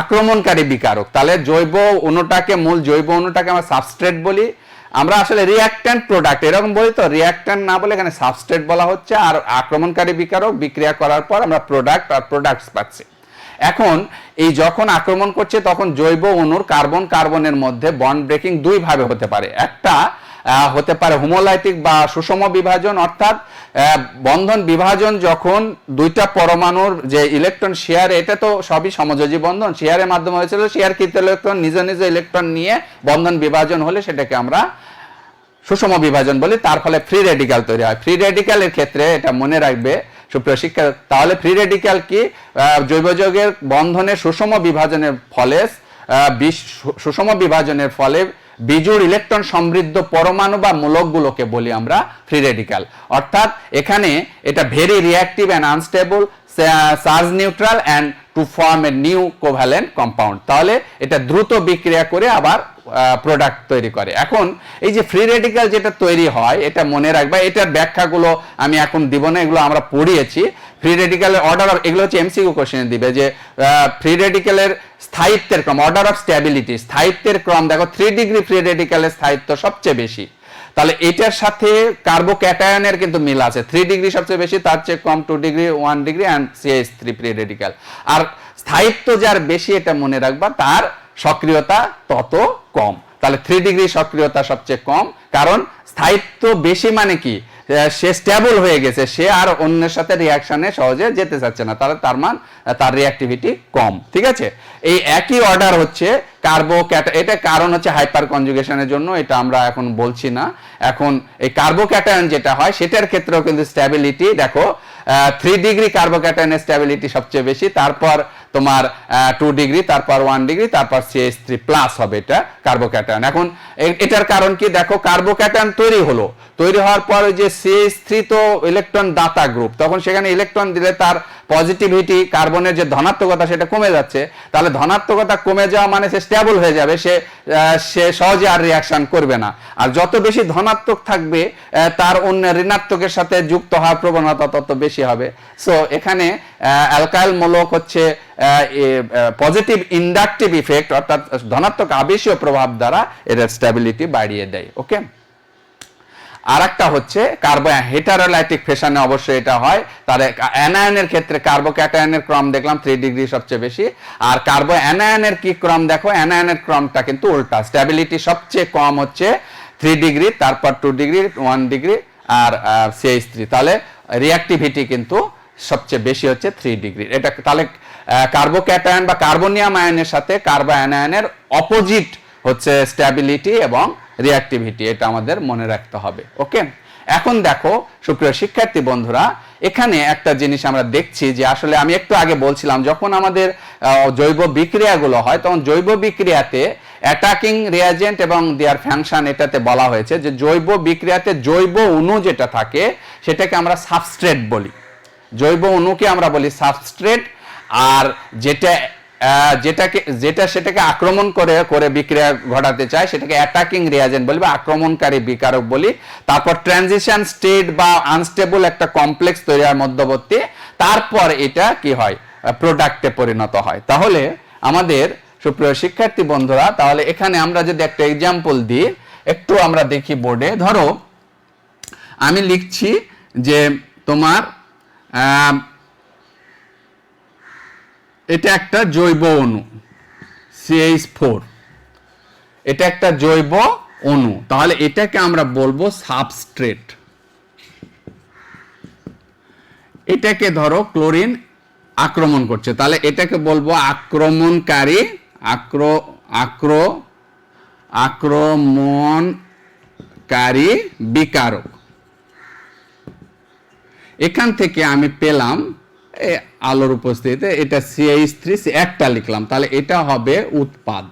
আক্রমণকারী বিকারক। তাহলে জৈব অণুটাকে, মূল জৈব অণুটাকে আমরা সাবস্ট্রেট বলি। আমরা আসলে রিঅ্যাক্ট্যান্ট প্রোডাক্ট এরকম বলি, তো রিঅ্যাক্ট্যান্ট না বলে এখানে সাবস্ট্রেট বলা হচ্ছে। আর আক্রমণকারী বিকারক, বিক্রিয়া করার পর আমরা প্রোডাক্ট আর প্রোডাক্টস পাচ্ছি। এখন এই যখন আক্রমণ করছে তখন জৈব অণুর কার্বন কার্বনের মধ্যে বন্ড ব্রেকিং দুই ভাবে হতে পারে। একটা হতে পারে হোমোলাইটিক বা সুষম বিভাজন, অর্থাৎ বন্ধন বিভাজন যখন দুইটা পরমাণুর যে ইলেকট্রন শেয়ার, এটা তো সবই সমযোজী বন্ধন, শেয়ারের মাধ্যমে হয়েছিল, শেয়ারকৃত ইলেকট্রন নিজ নিজ ইলেকট্রন নিয়ে বন্ধন বিভাজন হলে সেটাকে আমরা সুষম বিভাজন বলি। তার ফলে ফ্রি রেডিক্যাল তৈরি হয়। ফ্রি রেডিক্যালের ক্ষেত্রে এটা মনে রাখবে সুপ্রিয় শিক্ষা, তাহলে ফ্রি রেডিক্যাল কি? জৈব যৌগের বন্ধনের সুষম বিভাজনের ফলে সুষম বিভাজনের ফলে বিজোড় ইলেকট্রন সমৃদ্ধ পরমাণু বা মূলকগুলোকে বলি আমরা ফ্রি রেডিক্যাল। অর্থাৎ এখানে এটা very reactive and unstable, charge neutral and to form a new covalent compound. তাহলে এটা দ্রুত বিক্রিয়া করে আবার প্রোডাক্ট তৈরি করে। এখন এই যে ফ্রি রেডিক্যাল যেটা তৈরি হয়, এটা মনে রাখবা, এটার ব্যাখ্যাগুলো আমি এখন দিব না, এগুলো আমরা পড়িয়েছি। ফ্রি রেডিক্যালের অর্ডার অফ, এগুলো হচ্ছে এমসিকিউ কোশ্চেনে দিবে যে ফ্রি রেডিক্যালের স্থায়িত্বের ক্রম, অর্ডার অফ স্ট্যাবিলিটি, স্থায়িত্বের ক্রম দেখো 3 ডিগ্রি ফ্রি রেডিক্যালের স্থায়িত্ব সবচেয়ে বেশি। তাহলে এটার সাথে কার্বোক্যাটায়নের কিন্তু মিল আছে, 3 ডিগ্রি সবচেয়ে বেশি, তার চেয়ে কম 2 degree, 1 degree and CH3 free radical. আর স্থায়িত্ব যার বেশি এটা মনে রাখবা, তার সক্রিয়তা তত কম। তাহলে 3 ডিগ্রি সক্রিয়তা সবচেয়ে কম, কারণ স্থায়িত্ব বেশি মানে কি, সে স্টেবল হয়ে গেছে, সে আর অন্যের সাথে রিয়াকশনে সহজে যেতে চাচ্ছে না, তাহলে তার রিঅ্যাক্টিভিটি কম। ঠিক আছে, এই একই অর্ডার হচ্ছে কার্বোক্যাটায়ন, এটা কারণ হচ্ছে হাইপার কনজুগেশনের জন্য, এটা আমরা এখন বলছি না। এখন এই কার্বোক্যাটায়ন যেটা হয় সেটার ক্ষেত্রেও কিন্তু স্ট্যাবিলিটি দেখো 3 ডিগ্রি কার্বোক্যাটায়নের স্ট্যাবিলিটি সবচেয়ে বেশি, তারপর তোমার 2 ডিগ্রি, তারপর 1 ডিগ্রি, তারপর CH3 প্লাস হবে এটা কার্বোক্যাটায়ন। এখন এটার কারণ কি, দেখো কার্বোক্যাটায়ন তৈরি হওয়ার পর যে CH3 তো ইলেকট্রন দাতা গ্রুপ, তখন সেখানে ইলেকট্রন দিলে তার পজিটিভিটি, কার্বনের যে ধনাত্মকতা সেটা কমে যাচ্ছে, তাহলে ধনাত্মকতা কমে যাওয়া মানে সে স্টেবল হয়ে যাবে, সে সহজে আর রিয়াকশন করবে না। আর যত বেশি ধনাত্মক থাকবে তার অন্য ঋণাত্মকের সাথে যুক্ত হওয়ার প্রবণতা তত বেশি হবে। সো এখানে অ্যালকাইল মূলক হচ্ছে পজিটিভ ইন্ডাকটিভ ইফেক্ট, অর্থাৎ ধনাত্মক আবেশীয় প্রভাব দ্বারা এর স্ট্যাবিলিটি বাড়িয়ে দেয়। ওকে, আর একটা হচ্ছে কার্বো হেটারোলাইটিক ফ্যাশনে অবশ্যই এটা হয়। তার অ্যানায়নের ক্ষেত্রে কার্বোক্যাটায়নের ক্রম দেখলাম 3 ডিগ্রি সবচেয়ে বেশি, আর কার্বো অ্যানায়নের কি ক্রম দেখো, অ্যানায়নের ক্রমটা কিন্তু উল্টা, স্ট্যাবিলিটি সবচেয়ে কম হচ্ছে 3 ডিগ্রি, তারপর 2 ডিগ্রি, 1 ডিগ্রি আর CH3, তাহলে রিঅ্যাক্টিভিটি কিন্তু সবচেয়ে বেশি হচ্ছে 3 ডিগ্রি। এটা তাহলে কার্বোক্যাটায়ন বা কার্বনিয়াম আয়নের সাথে কার্বো অ্যানায়নের অপোজিট হচ্ছে স্ট্যাবিলিটি এবং রিঅ্যাক্টিভিটি, এটা আমাদের মনে রাখতে হবে। ওকে, এখন দেখো সুপ্রিয় শিক্ষার্থী বন্ধুরা, এখানে একটা জিনিস আমরা দেখছি যে আসলে আমি একটু আগে বলছিলাম, যখন আমাদের জৈব বিক্রিয়াগুলো হয় তখন জৈব বিক্রিয়াতে অ্যাটাকিং রিয়াজেন্ট এবং দেয়ার ফাংশন এটাতে বলা হয়েছে যে জৈব বিক্রিয়াতে জৈব অণু যেটা থাকে সেটাকে আমরা সাবস্ট্রেট বলি, জৈব অণুকে আমরা বলি সাবস্ট্রেট, আর সেটাকে আক্রমণ করে বিক্রিয়া ঘটাতে চায় সেটাকে অ্যাটাকিং রিয়াজেন্ট বলি বা আক্রমণকারী বিকারক বলি। তারপর ট্রানজিশন স্টেট বা আনস্টেবল একটা কমপ্লেক্স তৈরি হয় মধ্যবর্তী, তারপর এটা কি হয়, প্রোডাক্টে পরিণত হয়। তাহলে আমাদের সুপ্রিয় শিক্ষার্থী বন্ধুরা, তাহলে এখানে আমরা যদি একটা এক্সাম্পল দিই, একটু আমরা দেখি বোর্ডে, ধরো আমি লিখছি যে তোমার এটা একটা জৈব অণু CH4, এটা একটা জৈব অণু, তাহলে এটাকে আমরা বলবো সাবস্ট্রেট। এটাকে ধরো ক্লোরিন আক্রমণ করছে, তাহলে এটাকে বলবো আক্রমণকারী আক্রমণকারী বিকারক। এখান থেকে আমি পেলাম আলোর উপস্থিতিতে এটা CH3 একটা লিখলাম, তাহলে এটা হবে উৎপাদ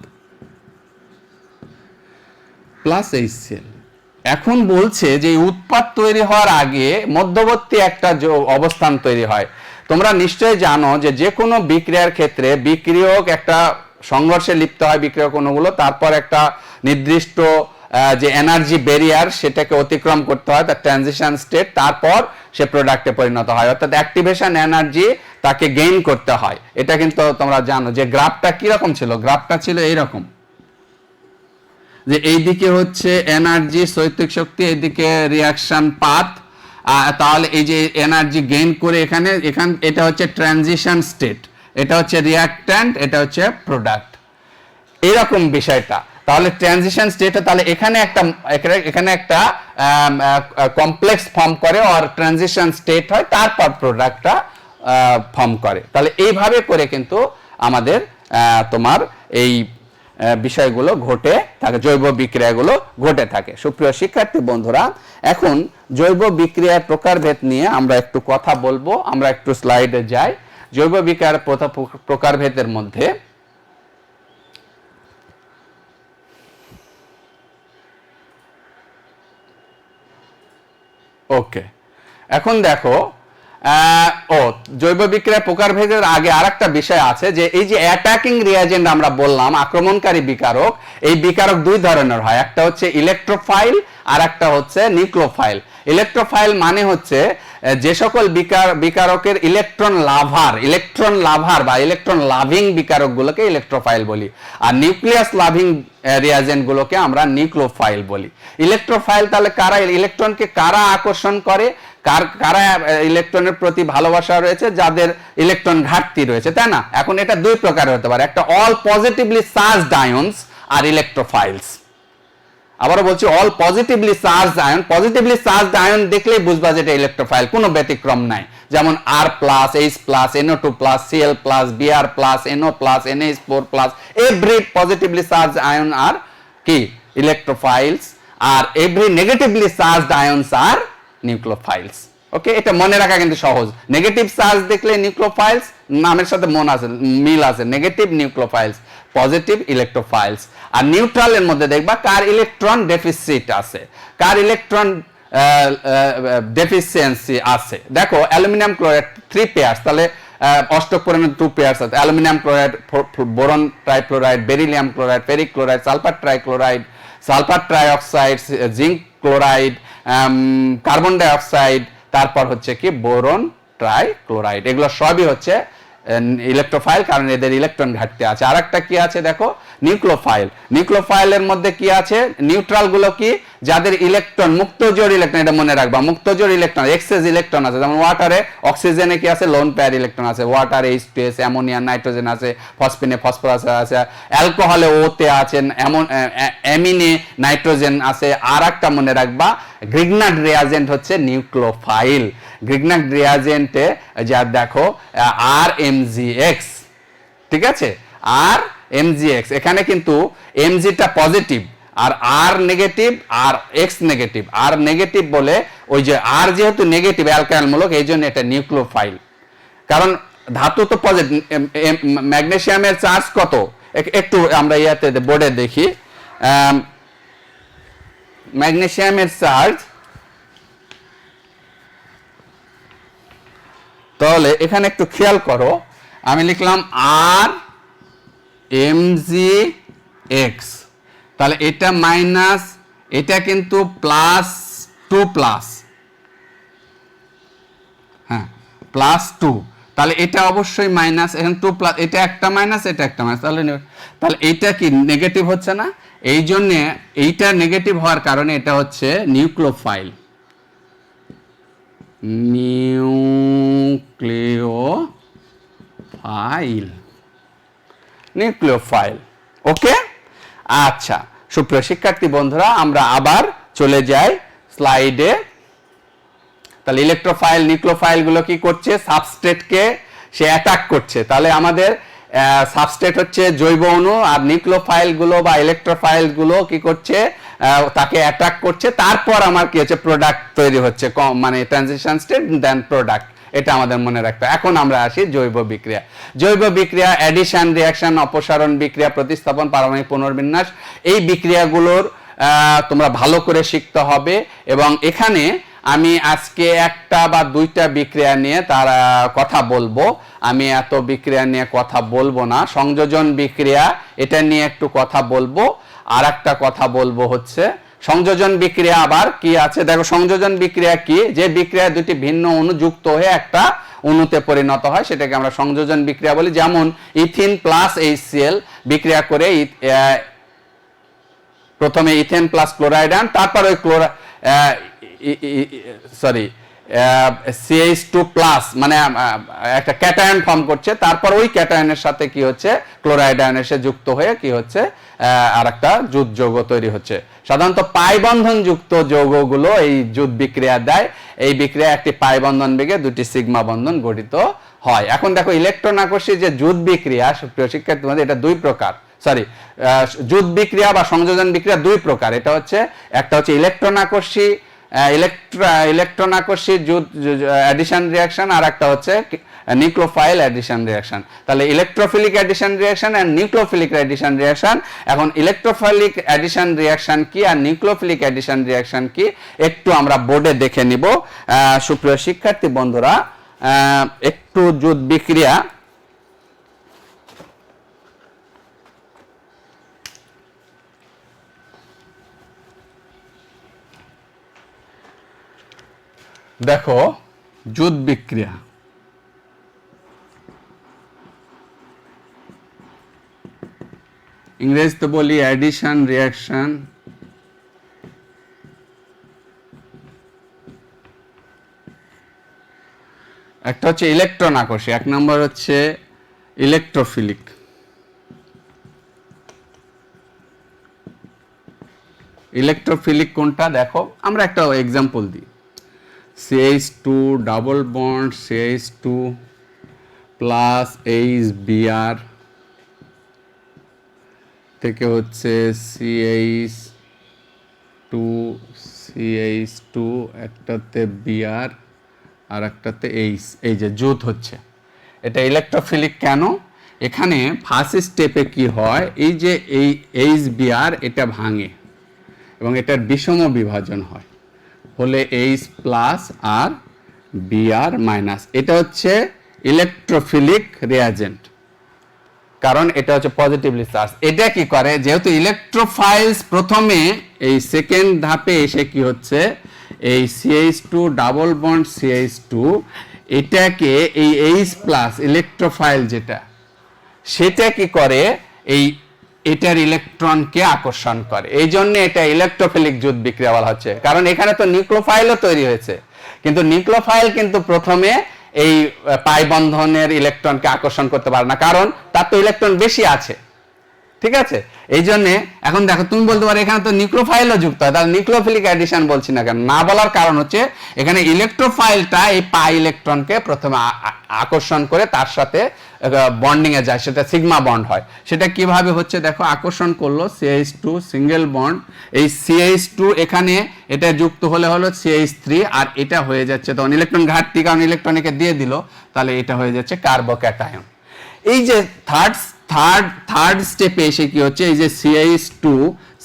প্লাস HCl। এখন বলছে যে উৎপাদ তৈরি হওয়ার আগে মধ্যবর্তী একটা অবস্থান তৈরি হয়। তোমরা নিশ্চয়ই জানো যে কোনো বিক্রিয়ার ক্ষেত্রে বিক্রিয়ক একটা সংঘর্ষে লিপ্ত হয়, বিক্রিয়ক অণুগুলো, তারপর একটা নির্দিষ্ট যে এনার্জি ব্যারিয়ার সেটাকে অতিক্রম করতে হয়, তার ট্রানজিশন স্টেট, তারপর সে প্রোডাক্টে পরিণত হয়, অর্থাৎ অ্যাক্টিভেশন এনার্জি তাকে গেইন করতে হয়। এটা কিন্তু তোমরা জানো যে গ্রাফটা কি রকম ছিল, গ্রাফটা ছিল এইরকম, যে এইদিকে হচ্ছে এনার্জি চৈতন্য শক্তি, এইদিকে রিয়াকশন পাথ, তাহলে এই যে এনার্জি গেইন করে এখানে এটা হচ্ছে ট্রানজিশন স্টেট, এটা হচ্ছে রিঅ্যাক্ট্যান্ট, এটা হচ্ছে প্রোডাক্ট, এরকম বিষয়টা। তাহলে ট্রানজিশন স্টেটে তাহলে এখানে একটা কমপ্লেক্স ফর্ম করে আর ট্রানজিশন স্টেট হয়, তারপর প্রোডাক্টটা ফর্ম করে। তাহলে এইভাবে করে কিন্তু আমাদের তোমার এই বিষয়গুলো ঘটে থাকে, জৈব বিক্রিয়াগুলো ঘটে থাকে। সুপ্রিয় শিক্ষার্থী বন্ধুরা, এখন জৈব বিক্রিয়ার প্রকারভেদ নিয়ে আমরা একটু কথা বলবো। আমরা একটু স্লাইডে যাই। জৈব বিক্রিয়ার প্রকারভেদের মধ্যে ওকে, এখন দেখো জৈব বিক্রিয়ার প্রকারভেদের আগে আরেকটা বিষয় আছে, যে এই যে অ্যাটাকিং রিয়াজেন্ট আমরা বললাম, আক্রমণকারী বিকারক, এই বিকারক দুই ধরনের হয়, একটা হচ্ছে ইলেকট্রোফাইল আর একটা হচ্ছে নিউক্লিওফাইল। ইলেকট্রোফাইল মানে হচ্ছে যে সকল বিকারকের ইলেকট্রন লাভার বা ইলেকট্রন লাভিং বিকারকগুলোকে ইলেকট্রোফাইল বলি, আর নিউক্লিয়াস লাভিং রিয়াজেন্ট গুলোকে আমরা নিউক্লিওফাইল বলি। ইলেকট্রোফাইল তাহলে কারা, ইলেকট্রনকে কারা আকর্ষণ করে, কারা ইলেকট্রনের প্রতি ভালোবাসা রয়েছে, যাদের ইলেকট্রন ঘাটতি রয়েছে, তাই না? এখন এটা দুই প্রকার হতে পারে, একটা অল পজিটিভলি চার্জড আয়নস আর ইলেকট্রোফাইলস। আবারও বলছি, all positively charged ion, positively charged ion দেখলেই বুঝবা যে এটা ইলেকট্রোফাইল, কোনো ব্যতিক্রম নাই। যেমন R+, H+, NO2+, Cl+, Br+, NO+, NH4+, every positively charged ion are কি ইলেকট্রোফাইলস, আর every negatively charged ions are nucleophiles. Okay, এটা মনে রাখা কিন্তু সহজ। নেগেটিভ চার্জ দেখলে নিউক্লিওফাইলস, নামের সাথে মিল আছে, নেগেটিভ নিউক্লিওফাইলস, পজিটিভ ইলেকট্রোফাইলস। আর নিউট্রালের মধ্যে দেখবা কার ইলেকট্রন ডেফিসিট আছে, কার ইলেকট্রন ডেফিসিয়েন্সি আছে। দেখো অ্যালুমিনিয়াম ক্লোরাইড 3 পেয়ার্স, তাহলে অষ্টক পরিমাণ 2 পেয়ার্স আছে, aluminium chloride, boron trichloride, beryllium chloride, ferric chloride, sulphur trichloride, sulphur trioxide, zinc chloride, carbon dioxide, তারপর হচ্ছে কি বোরন ট্রাইক্লোরাইড। এগুলো সবই হচ্ছে ইলেকট্রোফাইল, কারণ এদের ইলেকট্রন ঘাটতি আছে। আর একটা কি আছে দেখো, নিউক্লিওফাইল। নিউক্লিওফাইলের মধ্যে কি আছে, নিউট্রাল গুলো কি, যাদের ইলেকট্রন মুক্তজোড় ইলেকট্রন, এটা মনে রাখবা, মুক্তজোড় ইলেকট্রন, এক্সেস ইলেকট্রন আছে। যেমন ওয়াটারে অক্সিজেনে কি আছে, লোন পেয়ার ইলেকট্রন আছে, ওয়াটারে H2S, অ্যামোনিয়া নাইট্রোজেন আছে, ফসফিনে ফসফরাস আছে, অ্যালকোহলে ওতে আছেন, অ্যামিনে নাইট্রোজেন আছে। আর একটা মনে রাখবা, গ্রিগনার্ড রিয়াজেন্ট হচ্ছে নিউক্লিওফাইল। গ্রিগনার্ড রিয়াজেন্টে যা দেখো RMgX, ঠিক আছে, RMgX, এখানে কিন্তু Mgটা পজিটিভ আর R নেগেটিভ আর X নেগেটিভ। R নেগেটিভ বলে ওই যে R যেহেতু নেগেটিভ অ্যালকাইল মূলক, এই জন্য এটা নিউক্লিওফাইল। কারণ ধাতু তো পজিটিভ, ম্যাগনেসিয়ামের চার্জ কত, একটু আমরা ইয়াতে বোর্ডে দেখি। ম্যাগনেসিয়ামের চার্জ, তাহলে এখানে একটু খেয়াল করো, আমি লিখলাম RMgX, তাহলে এটা মাইনাস, এটা কিন্তু +2+, হ্যাঁ +2, তাহলে এটা অবশ্যই মাইনাস, এখানে 2+, এটা একটা মাইনাস, এটা একটা মাইনাস, তাহলে এইটা কি নেগেটিভ হচ্ছে না? এই জন্য এইটা নেগেটিভ হওয়ার কারণে এটা হচ্ছে নিউক্লিওফাইল, নিউক্লিওফাইল। ওকে, আচ্ছা সুপ্রিয় শিক্ষার্থী বন্ধুরা, আমরা আবার চলে যাই স্লাইডে। তাহলে ইলেকট্রোফাইল, নিউক্লিওফাইল গুলো কি করছে, সাবস্ট্রেটকে সে অ্যাটাক করছে। তাহলে আমাদের সাবস্ট্রেট হচ্ছে জৈব অণু, আর নিউক্লিওফাইল গুলো বা ইলেকট্রোফাইল গুলো কি করছে, তাকে অ্যাটাক করছে। তারপর আমার কি হচ্ছে, প্রোডাক্ট তৈরি হচ্ছে, মানে ট্রানজিশন স্টেট দেন প্রোডাক্ট, এটা আমাদের মনে রাখতে। এখন আমরা আসি জৈব বিক্রিয়া। জৈব বিক্রিয়া, অ্যাডিশন রিঅ্যাকশন, অপসারণ বিক্রিয়া, প্রতিস্থাপন, পারমাণবিক পুনর্বিন্যাস, এই বিক্রিয়াগুলোর তোমরা ভালো করে শিখতে হবে। এবং এখানে আমি আজকে একটা বা দুইটা বিক্রিয়া নিয়ে তার কথা বলবো, আমি এত বিক্রিয়া নিয়ে কথা বলবো না। সংযোজন বিক্রিয়া, এটা নিয়ে একটু কথা বলবো। আর একটা কথা বলবো হচ্ছে সংযোজন বিক্রিয়া আবার কি আছে। দেখো সংযোজন বিক্রিয়া কি, যে বিক্রিয়া দুটি ভিন্ন অণু যুক্ত হয়ে একটা অণুতে পরিণত হয়, সেটাকে আমরা সংযোজন বিক্রিয়া বলি। যেমন ইথিন প্লাস HCl বিক্রিয়া করে প্রথমে ইথেন প্লাস ক্লোরাইড আন, তারপর ওই CH2+ মানে একটা ক্যাটায়ন ফর্ম করছে, তারপর ওই ক্যাটায়নের সাথে কি হচ্ছে, ক্লোরাইড আয়ন এসে যুক্ত হয়ে কি হচ্ছে, আর একটা জুট যৌগ তৈরি হচ্ছে। সাধারণত পাই বন্ধন যুক্ত যৌগগুলো এই জুট বিক্রিয়া দেয়। এই বিক্রিয়া একটি পাই বন্ধন বেগে দুটি সিগমা বন্ধন গঠিত হয়। এখন দেখো ইলেকট্রন আকর্ষী যে জুট বিক্রিয়া, সুপ্রিয় শিক্ষার্থী, এটা দুই প্রকার, জুট বিক্রিয়া বা সংযোজন বিক্রিয়া দুই প্রকার। এটা হচ্ছে, একটা হচ্ছে ইলেকট্রন আকর্ষী জুট অ্যাডিশন রিঅ্যাকশন, আর একটা হচ্ছে নিউক্লিওফাইল অ্যাডিশন রিঅ্যাকশন। তাহলে ইলেকট্রোফিলিক অ্যাডিশন রিঅ্যাকশন আর নিউক্লিওফিলিক অ্যাডিশন রিঅ্যাকশন। এখন ইলেকট্রোফিলিক অ্যাডিশন রিঅ্যাকশন কি আর নিউক্লিওফিলিক অ্যাডিশন রিঅ্যাকশন কি একটু আমরা বোর্ডে দেখে নিব। সুপ্রিয় শিক্ষার্থী বন্ধুরা, একটু জুট বিক্রিয়া দেখো, জুট বিক্রিয়া, ইংরেজিতে বলি অ্যাডিশন রিঅ্যাকশন। একটা হচ্ছে ইলেকট্রন আকর্ষী, এক নম্বর হচ্ছে ইলেকট্রোফিলিক। ইলেকট্রোফিলিক কোনটা দেখো, আমরা একটা এক্সাম্পল দিই। CH2 double bond CH2 plus HBr থেকে হচ্ছে CH2 একটাতে Br আর একটাতে H, এই যে জুট হচ্ছে। এটা ইলেকট্রোফিলিক কেন? এখানে ফার্স্ট স্টেপে কি হয়, এই যে এই HBr এটা ভাঙে এবং এটার বিষম বিভাজন হয়, হলে H প্লাস আর Br মাইনাস। এটা হচ্ছে ইলেকট্রোফিলিক রিয়াজেন্ট, কারণ এটা হচ্ছে পজিটিভলি চার্জ। এটা কি করে, যেহেতু ইলেকট্রোফাইলস প্রথমে এই সেকেন্ড ধাপে এসে কি হচ্ছে, এই CH2 ডাবল বন্ড CH2 এটাকে এই H প্লাস ইলেকট্রোফাইল যেটা, সেটা কি করে, এই এটার ইলেকট্রনকে আকর্ষণ করে। এই জন্য এটা ইলেকট্রোফিলিক জুট বিক্রিয়া বলা হচ্ছে, কারণ এখানে তো নিউক্লিওফাইলও তৈরি হয়েছে, কিন্তু নিউক্লিওফাইল কিন্তু প্রথমে এই পাই বন্ধনের ইলেকট্রনকে আকর্ষণ করতে পারে না, কারণ তার তো ইলেকট্রন বেশি আছে। ঠিক আছে, এই জন্য এখন দেখো তুমি বলতে পারো এখানে তো নিউক্লিওফাইলও যুক্ত হয়, তাহলে নিউক্লিওফিলিক অ্যাডিশন বলছি না কেন? না বলার কারণ হচ্ছে এখানে ইলেকট্রোফাইলটা এই পাই ইলেকট্রনকে প্রথমে আকর্ষণ করে তার সাথে বন্ডিং এ যায়, সেটা সিগমা বন্ড হয়। সেটা কিভাবে হচ্ছে দেখো, আকর্ষণ করলো CH2 সিঙ্গেল বন্ড, এই CH2 এখানে এটা যুক্ত হলে হলো CH3, আর এটা হয়ে যাচ্ছে তখন ইলেকট্রন ঘাটতি, কারণ ইলেকট্রনকে দিয়ে দিল, তাহলে এটা হয়ে যাচ্ছে কার্বোক্যাটায়ন। এই যে থার্ড স্টেপে এসে কি হচ্ছে, এই যে CH2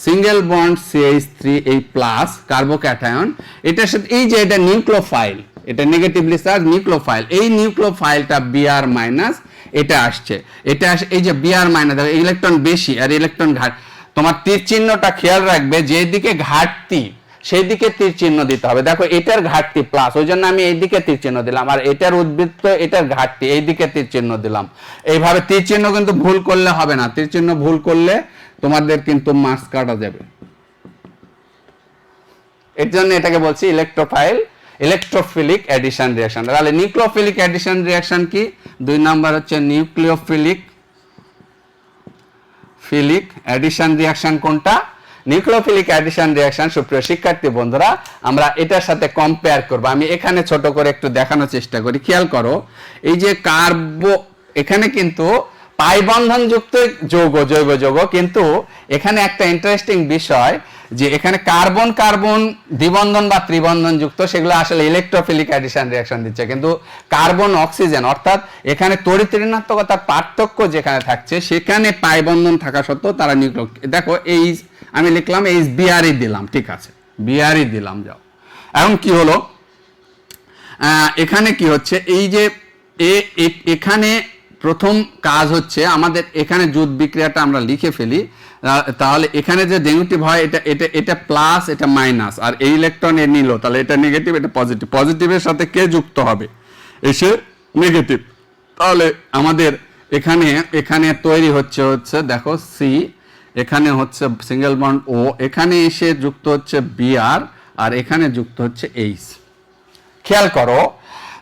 সিঙ্গেল বন্ড CH3 এই প্লাস কার্বোক্যাটায়ন, এটার সাথে এই যে এটা নিউক্লিওফাইল, এটা নেগেটিভলি চার্জ নিউক্লিওফাইল, এই নিউক্লিওফাইলটা Br মাইনাস এটা আসছে, এটা এই যে Br মাইনাস, ইলেকট্রন বেশি আর ইলেকট্রন ঘাট। তোমার তীর চিহ্নটা খেয়াল রাখবে, যেদিকে ঘাটতি সেই দিকে তীর চিহ্ন দিতে হবে। দেখো এটার ঘাটতি প্লাস, ওই জন্য আমি এইদিকে তীর চিহ্ন দিলাম, আর এটার উদ্বৃত্ত এটার ঘাটতি, এইদিকে তীর চিহ্ন দিলাম। এইভাবে তীর চিহ্ন কিন্তু ভুল করলে হবে না, তীর চিহ্ন ভুল করলে তোমাদের কিন্তু মার্কস কাটা যাবে। এর জন্য এটাকে বলছি ইলেকট্রোফিলিক অ্যাডিশন রিঅ্যাকশন। তাহলে নিউক্লিওফিলিক অ্যাডিশন রিঅ্যাকশন কি? 2 নাম্বার হচ্ছে নিউক্লিওফিলিক অ্যাডিশন রিঅ্যাকশন। কোনটা? Nucleophilic addition reaction. সুপ্রিয় শিক্ষার্থী বন্ধুরা, আমরা এটার সাথে কম্পেয়ার করব। আমি এখানে ছোট করে একটু দেখানোর চেষ্টা করি। খেয়াল করো, এই যে এখানে কিন্তু পাই বন্ধন যুক্ত জৈব যৌগ, কিন্তু এখানে একটা ইন্টারেস্টিং বিষয় যে এখানে কার্বন কার্বন দ্বিবন্ধন বা ত্রিবন্ধন যুক্ত, সেগুলো আসলে ইলেকট্রোফিলিক অ্যাডিশন রিঅ্যাকশন দিচ্ছে, কিন্তু কার্বন অক্সিজেন অর্থাৎ এখানে তড়িৎ ঋণাত্মকতার পার্থক্য যেখানে থাকছে, সেখানে পাই বন্ধন থাকা সত্ত্বেও তারা নিউক্লিয়। দেখো এই আমি লিখলাম এই Br দিলাম, ঠিক আছে, Br দিলাম। যাও, এখন কি হলো, এখানে কি হচ্ছে, এই যে এখানে প্রথম কাজ হচ্ছে আমাদের, এখানে জুট বিক্রিয়াটা আমরা লিখে ফেলি, তাহলে এখানে যে নেগেটিভ হয় এটা প্লাস, এটা মাইনাস, আর এই ইলেকট্রন এ নিল, তাহলে এটা নেগেটিভ, এটা পজিটিভ। পজিটিভের সাথে কে যুক্ত হবে? এসে নেগেটিভ। তাহলে আমাদের এখানে তৈরি হচ্ছে দেখো সি, এখানে হচ্ছে সিঙ্গেল বন্ড ও, এখানে এসে যুক্ত হচ্ছে Br, আর এখানে যুক্ত হচ্ছে H। খেয়াল করো,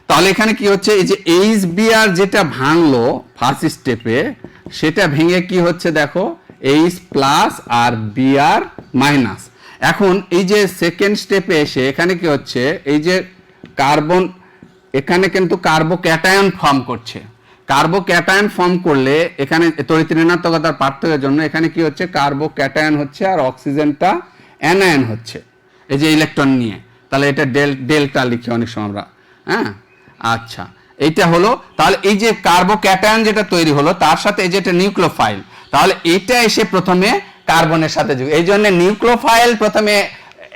তাহলে এখানে কি হচ্ছে, এই যে HBr যেটা ভাঙলো ফার্স্ট স্টেপে, সেটা ভেঙে কি হচ্ছে দেখো H প্লাস আর Br মাইনাস। এখন এই যে সেকেন্ড স্টেপে এসে এখানে কি হচ্ছে, এই যে কার্বন, এখানে কিন্তু কার্বোক্যাটায়ন ফর্ম করছে। কার্বোক্যাটায়ন ফর্ম করলে এখানে তড়িৎ ঋণাত্মকতার পার্থক্যের জন্য এখানে কি হচ্ছে, কার্বোক্যাটায়ন হচ্ছে আর অক্সিজেনটা অ্যানায়ন হচ্ছে, এই যে ইলেকট্রন নিয়ে। তাহলে এটা ডেল্টা লিখি অনেক সময় আমরা, হ্যাঁ। আচ্ছা, এইটা হলো, তাহলে এই যে কার্বোক্যাটায়ন যেটা তৈরি হলো তার সাথে এই যে এটা নিউক্লিওফাইল, তাহলে এটা এসে প্রথমে কার্বনের সাথে যুক্ত, এই জন্য নিউক্লিওফাইল প্রথমে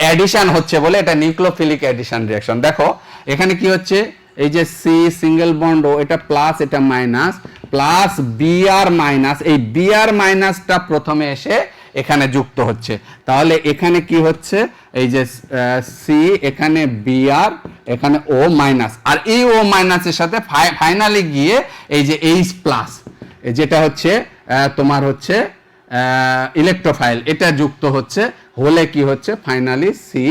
অ্যাডিশন হচ্ছে বলে এটা নিউক্লিওফিলিক অ্যাডিশন রিঅ্যাকশন। দেখো এখানে কি হচ্ছে, এই যে সি সিঙ্গেল বন্ড ও, এটা প্লাস এটা মাইনাস, প্লাস Br মাইনাস, এই Br মাইনাসটা প্রথমে এসে এখানে যুক্ত হচ্ছে। তাহলে এখানে কি হচ্ছে, এই যে সি, এখানে বিআর, এখানে ও মাইনাস, আর এই ও মাইনাসের সাথে ফাইনালি গিয়ে এই যে এইচ প্লাস, যেটা হচ্ছে তোমার হচ্ছে ইলেকট্রোফাইল, এটা যুক্ত হচ্ছে, হলে কি হচ্ছে ফাইনালি সি,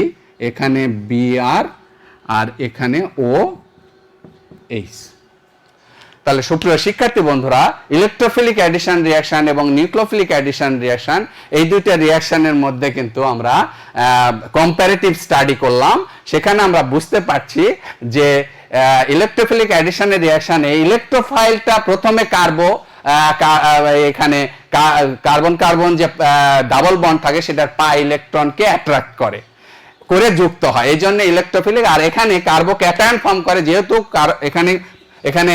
এখানে বিআর, আর এখানে ও এইচ। তাহলে সুপ্রিয় শিক্ষার্থী বন্ধুরা, ইলেকট্রোফিলিক অ্যাডিশন রিঅ্যাকশন এবং নিউক্লিওফিলিক অ্যাডিশন রিঅ্যাকশন, এই দুইটা রিঅ্যাকশনের মধ্যে কিন্তু আমরা কম্পারেটিভ স্টাডি করলাম। সেখানে আমরা বুঝতে পারছি যে ইলেকট্রোফিলিক অ্যাডিশনের রিঅ্যাকশনে ইলেকট্রোফাইলটা প্রথমে এখানে কার্বন কার্বন যে ডাবল বন্ড থাকে সেটার পাই ইলেকট্রনকে অ্যাট্রাক্ট করে যুক্ত হয়, এই জন্য ইলেকট্রোফিলিক। আর এখানে কার্বোক্যাটায়ন ফর্ম করে, যেহেতু এখানে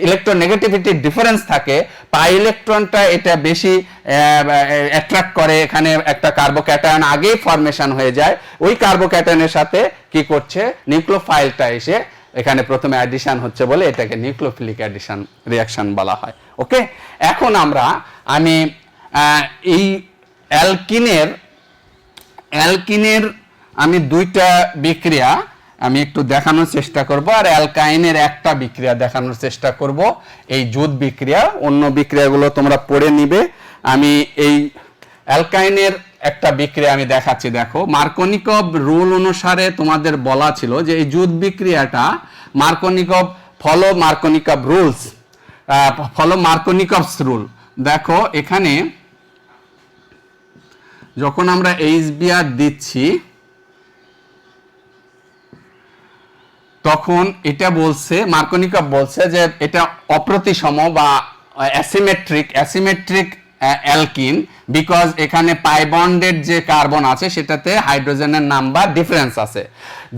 ইলেকট্রোনেগেটিভিটির ডিফারেন্স থাকে, পাই ইলেকট্রনটা এটা বেশি অ্যাট্রাক্ট করে, এখানে একটা কার্বোক্যাটায়ন আগেই ফরমেশন হয়ে যায়, ওই কার্বোক্যাটায়নের সাথে কি করছে নিউক্লিওফাইলটা এসে এখানে প্রথমে অ্যাডিশন হচ্ছে বলে এটাকে নিউক্লিওফিলিক অ্যাডিশন রিঅ্যাকশন বলা হয়। ওকে, এখন আমি এই অ্যালকিনের আমি দুইটা বিক্রিয়া আমি একটু দেখানোর চেষ্টা করব, আর অ্যালকাইনের একটা বিক্রিয়া দেখানোর চেষ্টা করব, এই জুট বিক্রিয়া। অন্য বিক্রিয়াগুলো তোমরা পড়ে নিবে। আমি এই অ্যালকাইনের একটা বিক্রিয়া আমি দেখাচ্ছি। দেখো, মার্কোনিকভ রুল অনুসারে তোমাদের বলা ছিল যে এই জুট বিক্রিয়াটা ফলো মার্কোনিকভস রুল। দেখো, এখানে যখন আমরা HBr দিচ্ছি তখন এটা বলছে, মার্কোনিকভ বলছে যে এটা অপ্রতিসম বা অ্যাসিমেট্রিক অ্যালকিন, বিকজ এখানে পাই বন্ডের যে কার্বন আছে সেটাতে হাইড্রোজেনের নাম্বার ডিফারেন্স আছে।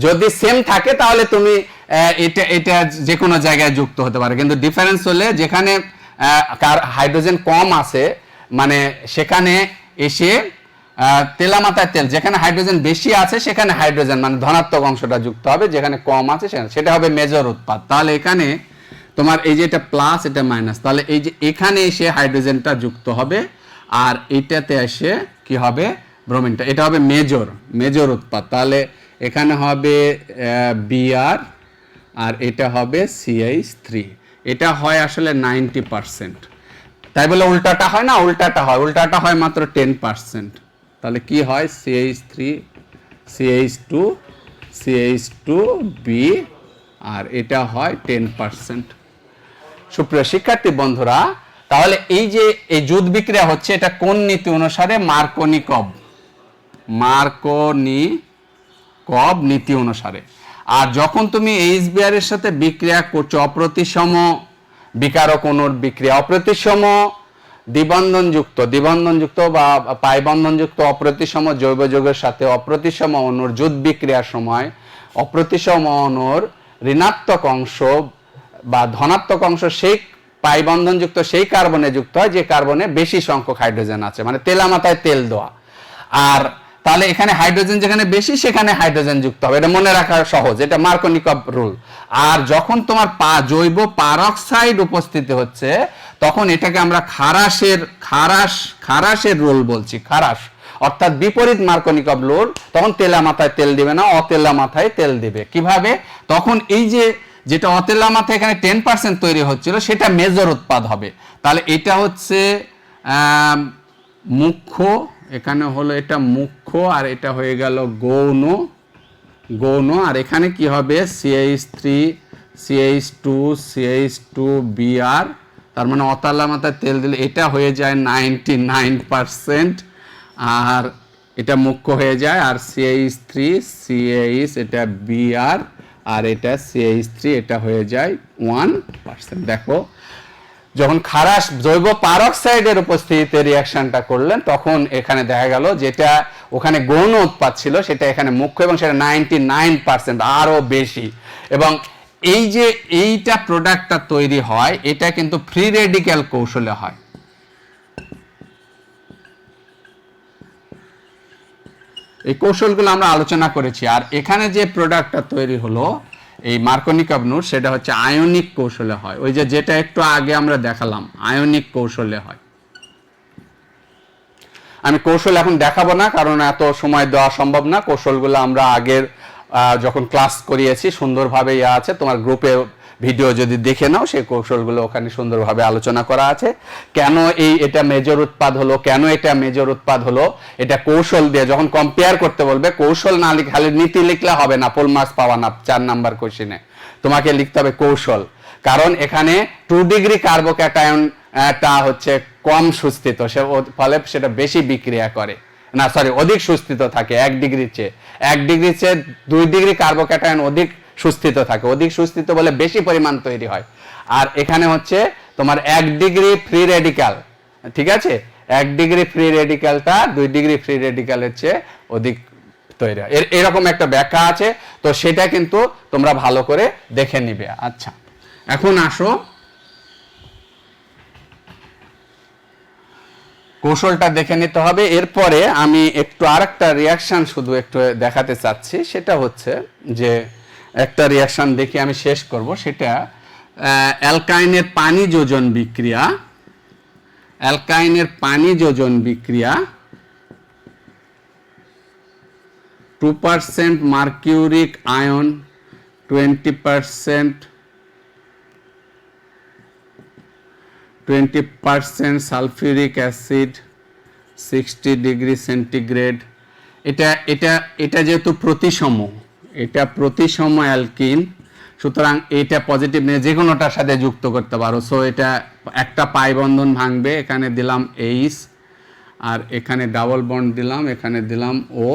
যদি সেম থাকে তাহলে তুমি এটা যে কোনো জায়গায় যুক্ত হতে পারে, কিন্তু ডিফারেন্স হলে যেখানে হাইড্রোজেন কম আছে মানে সেখানে এসে তেলামাথায় তেল, যেখানে হাইড্রোজেন বেশি আছে সেখানে হাইড্রোজেন মানে ধনাত্মক অংশটা যুক্ত হবে, যেখানে কম আছে সেটা হবে মেজর উৎপাদ। তাহলে এখানে তোমার এই যে এটা প্লাস, এটা মাইনাস, তাহলে এই যে এখানে এসে হাইড্রোজেনটা যুক্ত হবে, আর এইটাতে এসে কি হবে ব্রোমিনটা, এটা হবে মেজর উৎপাদ। তাহলে এখানে হবে বিআর, আর এটা হবে CH3। এটা হয় আসলে 90%, তাই বলে উল্টাটা হয় না, উল্টাটা হয় মাত্র 10%। তাহলে কি হয় CH3 CH2 B, আর এটা হয় 10%। সুপ্রিয় শিক্ষার্থী বন্ধুরা, তাহলে এই যে এই জুট বিক্রিয়া হচ্ছে এটা কোন নীতি অনুসারে? মার্কোনিকভ নীতি অনুসারে। আর যখন তুমি HBr এর সাথে বিক্রিয়া করছো অপ্রতিসম বিকারক অণুর বিক্রিয়া, অপ্রতিসম দ্বিবন্ধনযুক্ত বা পাই বন্ধনযুক্ত অপ্রতিসম জৈব যৌগের সাথে অপ্রতিসম অণুর জুট বিক্রিয়ার সময় অপ্রতিসম অণুর ঋণাত্মক অংশ বা ধনাত্মক অংশ সেই পাই বন্ধনযুক্ত সেই কার্বনে যুক্ত হয় যে কার্বনে বেশি সংখ্যক হাইড্রোজেন আছে, মানে তেলামাথায় তেল দেওয়া। আর তাহলে এখানে হাইড্রোজেন যেখানে বেশি সেখানে হাইড্রোজেন যুক্ত হবে, এটা মনে রাখা সহজ, এটা মার্কোনিকভ রুল। আর যখন তোমার জৈব পারক্সাইড উপস্থিতি হচ্ছে তখন এটাকে আমরা খারাসের রুল বলছি, খারাস, অর্থাৎ বিপরীত মার্কোনিকভ রুল। তখন তেলা মাথায় তেল দিবে না, অতেলা মাথায় তেল দিবে। কিভাবে? তখন এই যে যেটা অতেলা মাথায় এখানে 10% তৈরি হচ্ছিল সেটা মেজর উৎপাদ হবে। তাহলে এটা হচ্ছে মুখ্য, এখানে হলো এটা মুখ্য, আর এটা হয়ে গেল গৌণ। আর এখানে কি হবে CH3 CH2 Br, তার মানে অতালা মাথায় তেল দিলে এটা হয়ে যায় 99%, আর এটা মুখ্য হয়ে যায়। আর CH3 CH, এটা Br, আর এটা CH3, এটা হয়ে যায় 1%। দেখো, যখন খারাস জৈব পারক্সাইডের উপস্থিতিতে রিঅ্যাকশনটা করলেন তখন এখানে দেখা গেল যেটা ওখানে গৌণ উৎপাদ ছিল সেটা এখানে মুখ্য, এবং সেটা 99%, আরো বেশি। এবং এই যে এইটা প্রোডাক্টটা তৈরি হয় এটা কিন্তু ফ্রি রেডিক্যাল কৌশলে হয়। এই কৌশলগুলো আমরা আলোচনা করেছি। আর এখানে যে প্রোডাক্টটা তৈরি হলো এই মার্কোনিকভ রুল, সেটা হচ্ছে আয়নিক কৌশলে হয়, ওই যেটা একটু আগে আমরা দেখালাম, আয়নিক কৌশলে হয়। আমি কৌশল এখন দেখাবো না, কারণ এত সময় দেওয়া সম্ভব না। কৌশলগুলো আমরা আগের যখন ক্লাস করিয়েছি সুন্দরভাবে আছে, তোমার গ্রুপে ভিডিও যদি দেখে নাও সেই কৌশলগুলো ওখানে সুন্দরভাবে আলোচনা করা আছে। কেন এটা মেজর উৎপাদ হলো, কেন এটা মেজর উৎপাদ হলো, এটা কৌশল দিয়ে যখন কম্পেয়ার করতে বলবে, কৌশল না লিখে খালি নীতি লিখলে হবে না, ফুল মার্কস পাওয়া না 4 নাম্বার কোশ্চেনে। তোমাকে লিখতে হবে কৌশল, কারণ এখানে 2 ডিগ্রি কার্বোক্যাটায়নটা হচ্ছে কম সুস্থিত, ফলে সেটা বেশি বিক্রিয়া করে না, সরি অধিক সুস্থিত থাকে 1 ডিগ্রির চেয়ে। 1 ডিগ্রির চেয়ে 2 ডিগ্রি কার্বোক্যাটায়ন অধিক সুস্থিত থাকে, অধিক সুস্থিত বলে বেশি পরিমাণ তৈরি হয়। আর এখানে হচ্ছে তোমার 1 ডিগ্রি ফ্রি রেডিক্যাল, ঠিক আছে, 1 ডিগ্রি ফ্রি রেডিক্যালটা 2 ডিগ্রি ফ্রি রেডিক্যালের চেয়ে অধিক তৈরি হয়। এরকম একটা ব্যাখ্যা আছে, তো সেটা কিন্তু তোমরা ভালো করে দেখে নিবে। আচ্ছা, এখন আসো কৌশলটা দেখে নিতে হবে। এরপরে আমি একটু আরেকটা রিয়াকশন শুধু একটু দেখাতে চাচ্ছি, সেটা হচ্ছে যে একটা রিয়াকশন দেখে আমি শেষ করব, সেটা অ্যালকাইনের পানি যোজন বিক্রিয়া। অ্যালকাইনের পানি যোজন বিক্রিয়া 2% mercuric ion, 20% sulphuric acid, 60 degree centigrade. এটা যেহেতু প্রতিসম, এটা প্রতিসম অ্যালকিন, সুতরাং এটা পজিটিভ নিয়ে যে কোনোটার সাথে যুক্ত করতে পারো। সো এটা একটা পাই বন্ধন ভাঙবে, এখানে দিলাম এইচ, আর এখানে ডাবল বন্ড দিলাম, এখানে দিলাম ও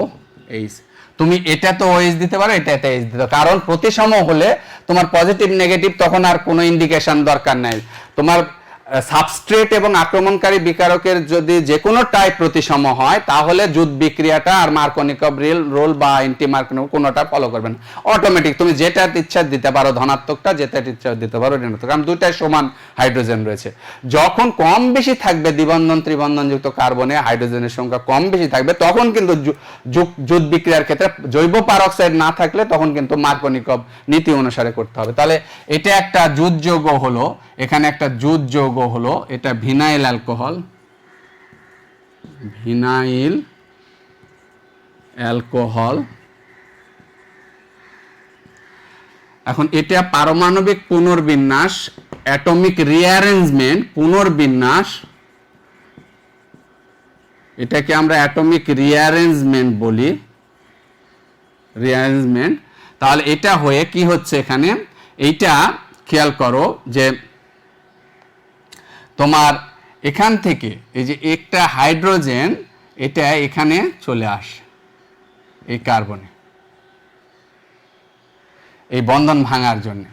এইচ। তুমি এটা তো ওএইচ দিতে পারো, এটা এইচ দিতে পারো, কারণ প্রতিসম হলে তোমার পজিটিভ নেগেটিভ তখন আর কোনো ইন্ডিকেশন দরকার নাই। তোমার সাবস্ট্রেট এবং আক্রমণকারী বিকারকের যদি যে কোনো টাইপ প্রতিসম হয়, তাহলে যুদ্ধ বিক্রিয়াটা আর মার্কোনিকভ রোল বা অ্যান্টি মার্কোনিকভ কোনোটা ফলো করবে না, অটোমেটিক তুমি যেটা ইচ্ছা দিতে পারো, ধনাত্মকটা যেটা ইচ্ছা দিতে পারো ঋণাত্মক, কারণ দুইটাই সমান হাইড্রোজেন রয়েছে। যখন কম বেশি থাকবে দ্বিবন্ধন ত্রিবন্ধনযুক্ত কার্বনে হাইড্রোজেনের সংখ্যা কম বেশি থাকবে, তখন কিন্তু যুদ্ধ বিক্রিয়ার ক্ষেত্রে জৈব পারক্সাইড না থাকলে তখন কিন্তু মার্কোনিকভ নীতি অনুসারে করতে হবে। তাহলে এটা একটা যুদ্ধ যৌগ হলো, এখানে একটা যুদ্ধ যৌগ হলো, এটা ভিনাইল অ্যালকোহল, ভিনাইল অ্যালকোহল। এখন এটা পারমাণবিক পুনর্বিন্যাস, অ্যাটমিক রিঅ্যারেঞ্জমেন্ট, পুনর্বিন্যাস, এটাকে আমরা অ্যাটমিক রিঅ্যারেঞ্জমেন্ট বলি, রিঅ্যারেঞ্জমেন্ট। তাহলে এটা হয়ে কি হচ্ছে এখানে, এইটা খেয়াল করো যে তোমার এখান থেকে এই যে একটা হাইড্রোজেন, এটা এখানে চলে আসে এই কার্বনে, এই বন্ধন ভাঙার জন্য।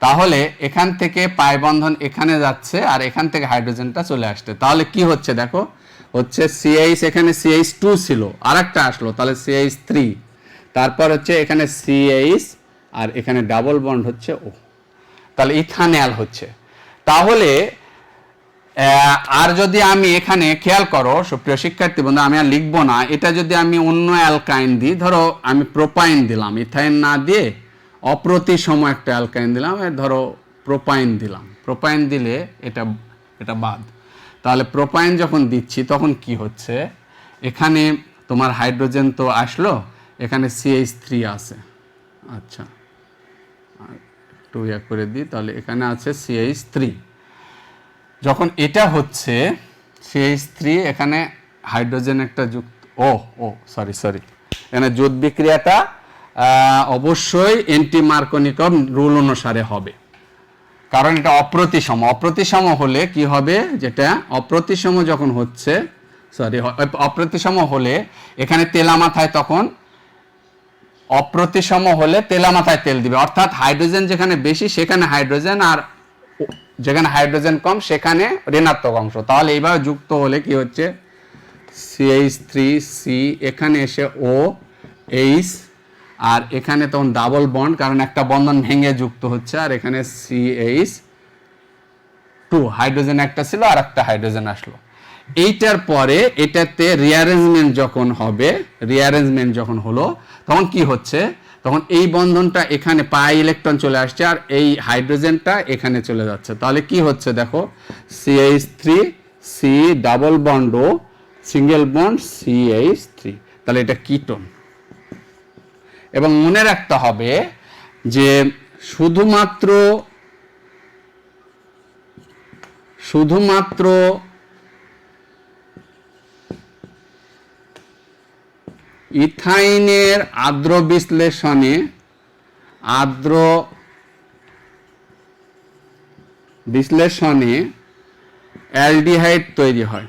তাহলে এখান থেকে পাই বন্ধন এখানে যাচ্ছে, আর এখান থেকে হাইড্রোজেনটা চলে আসছে। তাহলে কি হচ্ছে দেখো, হচ্ছে CH, এখানে CH2 ছিল, আর একটা আসলো, তাহলে CH3, তারপর হচ্ছে এখানে CH, আর এখানে ডাবল বন্ড হচ্ছে O, তাহলে ইথানল হচ্ছে। তাহলে আর যদি আমি এখানে খেয়াল করো সুপ্রিয় শিক্ষার্থী বন্ধু, আমি আর লিখবো না, এটা যদি আমি অন্য অ্যালকাইন দিই, ধরো আমি প্রোপাইন দিলাম, ইথাইন না দিয়ে অপ্রতিসম একটা অ্যালকাইন দিলাম, ধরো প্রোপাইন দিলাম, প্রোপাইন দিলে এটা বাদ। তাহলে প্রোপাইন যখন দিচ্ছি তখন কি হচ্ছে, এখানে তোমার হাইড্রোজেন তো আসলো, এখানে CH3 আছে, আচ্ছা একটু ইয়া করে দিই, তাহলে এখানে আছে CH3। যখন এটা হচ্ছে CH3, এখানে হাইড্রোজেন একটা যুক্ত, সরি এখানে যুদ্ধ বিক্রিয়াটা অবশ্যই অ্যান্টি মার্কোনিকভ রুল অনুসারে হবে, কারণ এটা অপ্রতিসম। অপ্রতিসম হলে কি হবে, যেটা অপ্রতিসম যখন হচ্ছে, অপ্রতিসম হলে এখানে তেলা মাথায়, তখন অপ্রতিসম হলে তেলা মাথায় তেল দিবে, অর্থাৎ হাইড্রোজেন যেখানে বেশি সেখানে হাইড্রোজেন, আর যেখানে হাইড্রোজেন কম সেখানে ঋণাত্মক অংশ। তাহলে এইভাবে যুক্ত হলে কি হচ্ছে, CH3C, এখানে এসে OH, আর এখানে তখন ডাবল বন্ড, কারণ একটা বন্ধন ভেঙে যুক্ত হচ্ছে, আর এখানে CH2, হাইড্রোজেন একটা ছিল আর একটা হাইড্রোজেন আসলো। এইটার পরে এটাতে রিঅ্যারেঞ্জমেন্ট যখন হবে, রিঅ্যারেঞ্জমেন্ট যখন হলো, তখন কি হচ্ছে, তখন এই বন্ধনটা এখানে পাই ইলেকট্রন চলে আসছে, আর এই হাইড্রোজেনটা এখানে চলে যাচ্ছে। তাহলে কি হচ্ছে দেখো, CH3C double bond single bond CH3, তাহলে এটা কিটোন। এবং মনে রাখতে হবে যে শুধুমাত্র ইথাইনের আর্দ্র বিশ্লেষণে অ্যালডিহাইড তৈরি হয়।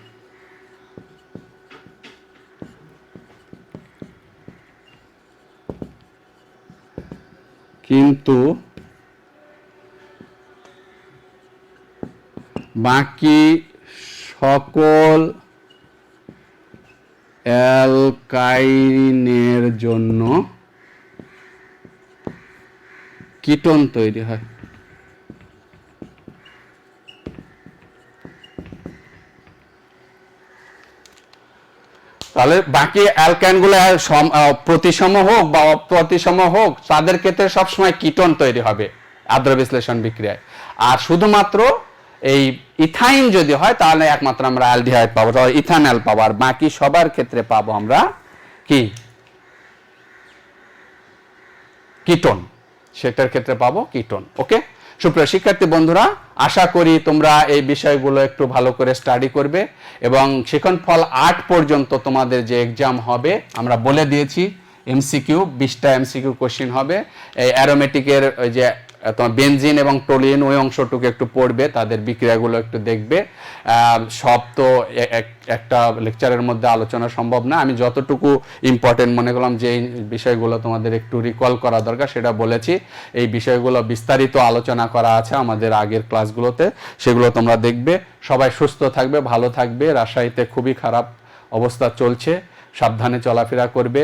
কিন্তু বাকি সকল অ্যালকাইনের জন্য কিটোন তৈরি হয়। তাহলে বাকি অ্যালকাইনগুলো প্রতিসম হোক বা অপ্রতিসম হোক, তাদের ক্ষেত্রে সবসময় কিটোন তৈরি হবে আর্দ্র বিশ্লেষণ বিক্রিয়ায়। আর শুধুমাত্র এই ইথাইন যদি হয় তাহলে একমাত্র আমরা অ্যালডিহাইড পাবো, তাহলে ইথানল পাবো। আর বাকি সবার ক্ষেত্রে পাবো আমরা কি কিটোন, সেটার ক্ষেত্রে পাবো কিটোন। ওকে সুপ্রিয় শিক্ষার্থী বন্ধুরা, আশা করি তোমরা এই বিষয়গুলো একটু ভালো করে স্টাডি করবে এবং শিক্ষণফল 8 পর্যন্ত তোমাদের যে এক্সাম হবে আমরা বলে দিয়েছি, MCQ 20টা MCQ কোশ্চেন হবে। এই অ্যারোমেটিকের ওই যে তোমার বেনজিন এবং টোলিন ওই অংশটুকু একটু পড়বে, তাদের বিক্রিয়াগুলো একটু দেখবে। সব তো একটা লেকচারের মধ্যে আলোচনা সম্ভব না, আমি যতটুকু ইম্পর্টেন্ট মনে করলাম যে বিষয়গুলো তোমাদের একটু রিকল করা দরকার সেটা বলেছি। এই বিষয়গুলো বিস্তারিত আলোচনা করা আছে আমাদের আগের ক্লাসগুলোতে, সেগুলো তোমরা দেখবে। সবাই সুস্থ থাকবে, ভালো থাকবে। রাজশাহীতে খুবই খারাপ অবস্থা চলছে, সাবধানে চলাফেরা করবে,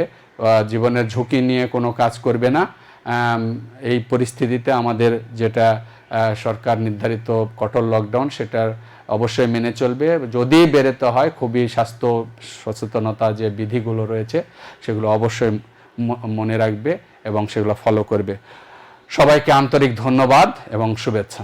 জীবনের ঝুঁকি নিয়ে কোনো কাজ করবে না। এই পরিস্থিতিতে আমাদের যেটা সরকার নির্ধারিত কঠোর লকডাউন সেটার অবশ্যই মেনে চলবে। যদি বেরোতে হয় খুবই স্বাস্থ্য সচেতনতা যে বিধিগুলো রয়েছে সেগুলো অবশ্যই মনে রাখবে এবং সেগুলো ফলো করবে। সবাইকে আন্তরিক ধন্যবাদ এবং শুভেচ্ছা।